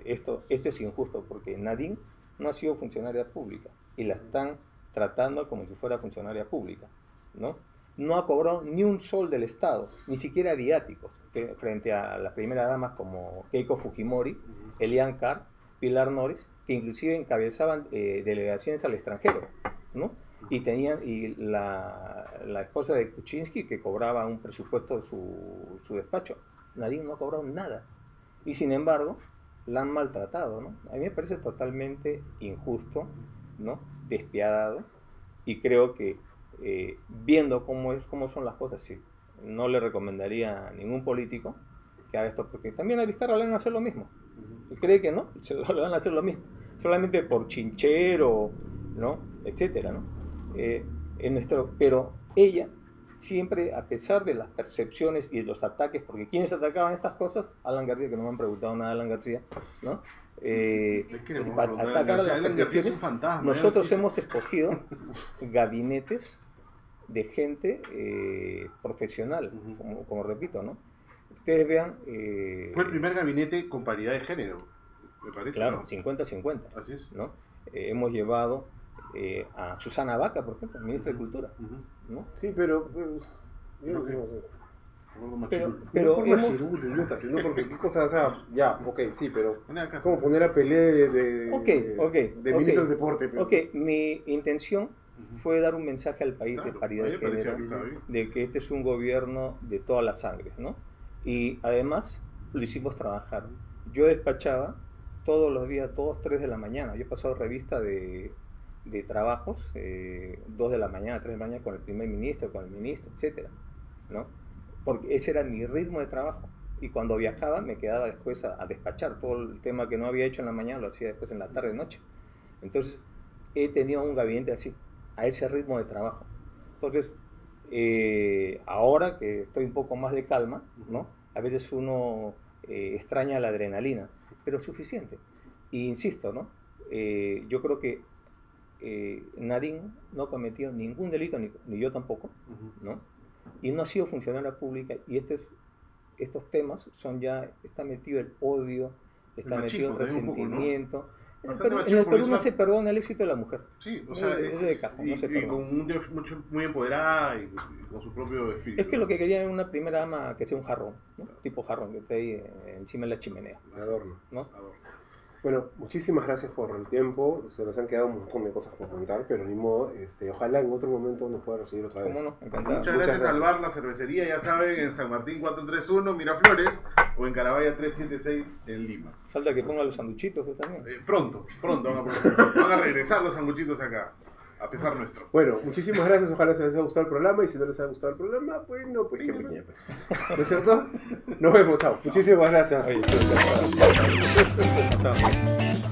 esto es injusto, porque Nadine no ha sido funcionaria pública y la están tratando como si fuera funcionaria pública, ¿no? No ha cobrado ni un sol del Estado, ni siquiera viáticos, frente a las primeras damas como Keiko Fujimori, Elian Carr, Pilar Noris, que inclusive encabezaban delegaciones al extranjero, ¿no? Y la esposa de Kuczynski, que cobraba un presupuesto su despacho. Nadine no ha cobrado nada. Y sin embargo, la han maltratado, ¿no? A mí me parece totalmente injusto, ¿no? Despiadado, y creo que viendo cómo son las cosas, sí, no le recomendaría a ningún político que haga esto, porque también a Vizcarra le van a hacer lo mismo. ¿Y cree que no? Le van a hacer lo mismo, solamente por chinchero, ¿no? Etcétera, ¿no? Pero ella siempre, a pesar de las percepciones y los ataques, porque ¿quiénes atacaban estas cosas? Alan García, que no me han preguntado nada de Alan García, ¿no? Atacar a las percepciones. Nosotros hemos escogido gabinetes de gente profesional, como repito, ¿no? Ustedes vean... Fue el primer gabinete con paridad de género, me parece. Claro, ¿no? 50-50. Así es. ¿No? Hemos llevado a Susana Vaca, por ejemplo, ministra de Cultura, ¿no? Sí, pero... yo no sé. Pero no hemos... idiota, sino porque qué cosa, o sea, ya, ok, sí, pero Es como poner a Pelé de ministro del deporte. Pero... Ok, mi intención fue dar un mensaje al país de paridad de género, de que este es un gobierno de todas las sangres, ¿no? Y además lo hicimos trabajar. Yo despachaba todos los días, 2, 3 de la mañana. Yo he pasado revista de trabajos, 2 de la mañana, 3 de la mañana, con el primer ministro, con el ministro, etcétera, ¿no? Porque ese era mi ritmo de trabajo. Y cuando viajaba me quedaba después a despachar. Todo el tema que no había hecho en la mañana lo hacía después en la tarde, noche. Entonces he tenido un gabinete así, a ese ritmo de trabajo. Entonces, ahora que estoy un poco más de calma, ¿no? A veces uno extraña la adrenalina, pero suficiente. E insisto, ¿no? Yo creo que Nadine no ha cometido ningún delito, ni yo tampoco, ¿no? Y no ha sido funcionaria pública, y estos temas son ya, está metido el odio, está metido el resentimiento. Poco, ¿no? En el Perú no se perdona el éxito de la mujer. Sí, o sea, y con muy empoderada y con su propio espíritu. Es que lo que quería era una primera dama que sea un jarrón, ¿no? Tipo jarrón, que esté ahí encima de la chimenea. Adorno. ¿No? Adorno. Bueno, muchísimas gracias por el tiempo. Se nos han quedado un montón de cosas por contar, pero ni modo, ojalá en otro momento nos pueda recibir otra vez. ¿Cómo no? Encantado. Muchas gracias al bar La Cervecería, ya saben, en San Martín 431, Miraflores, o en Carabaya 376 en Lima. Falta que ponga los sanduchitos también. Pronto van a regresar los sanguchitos acá, a pesar nuestro. Bueno, muchísimas gracias, ojalá se les haya gustado el programa, y si no les ha gustado el programa, pues no, pues qué pequeña, pues. ¿No es cierto? Nos vemos, chao. Muchísimas gracias. Oye, chao.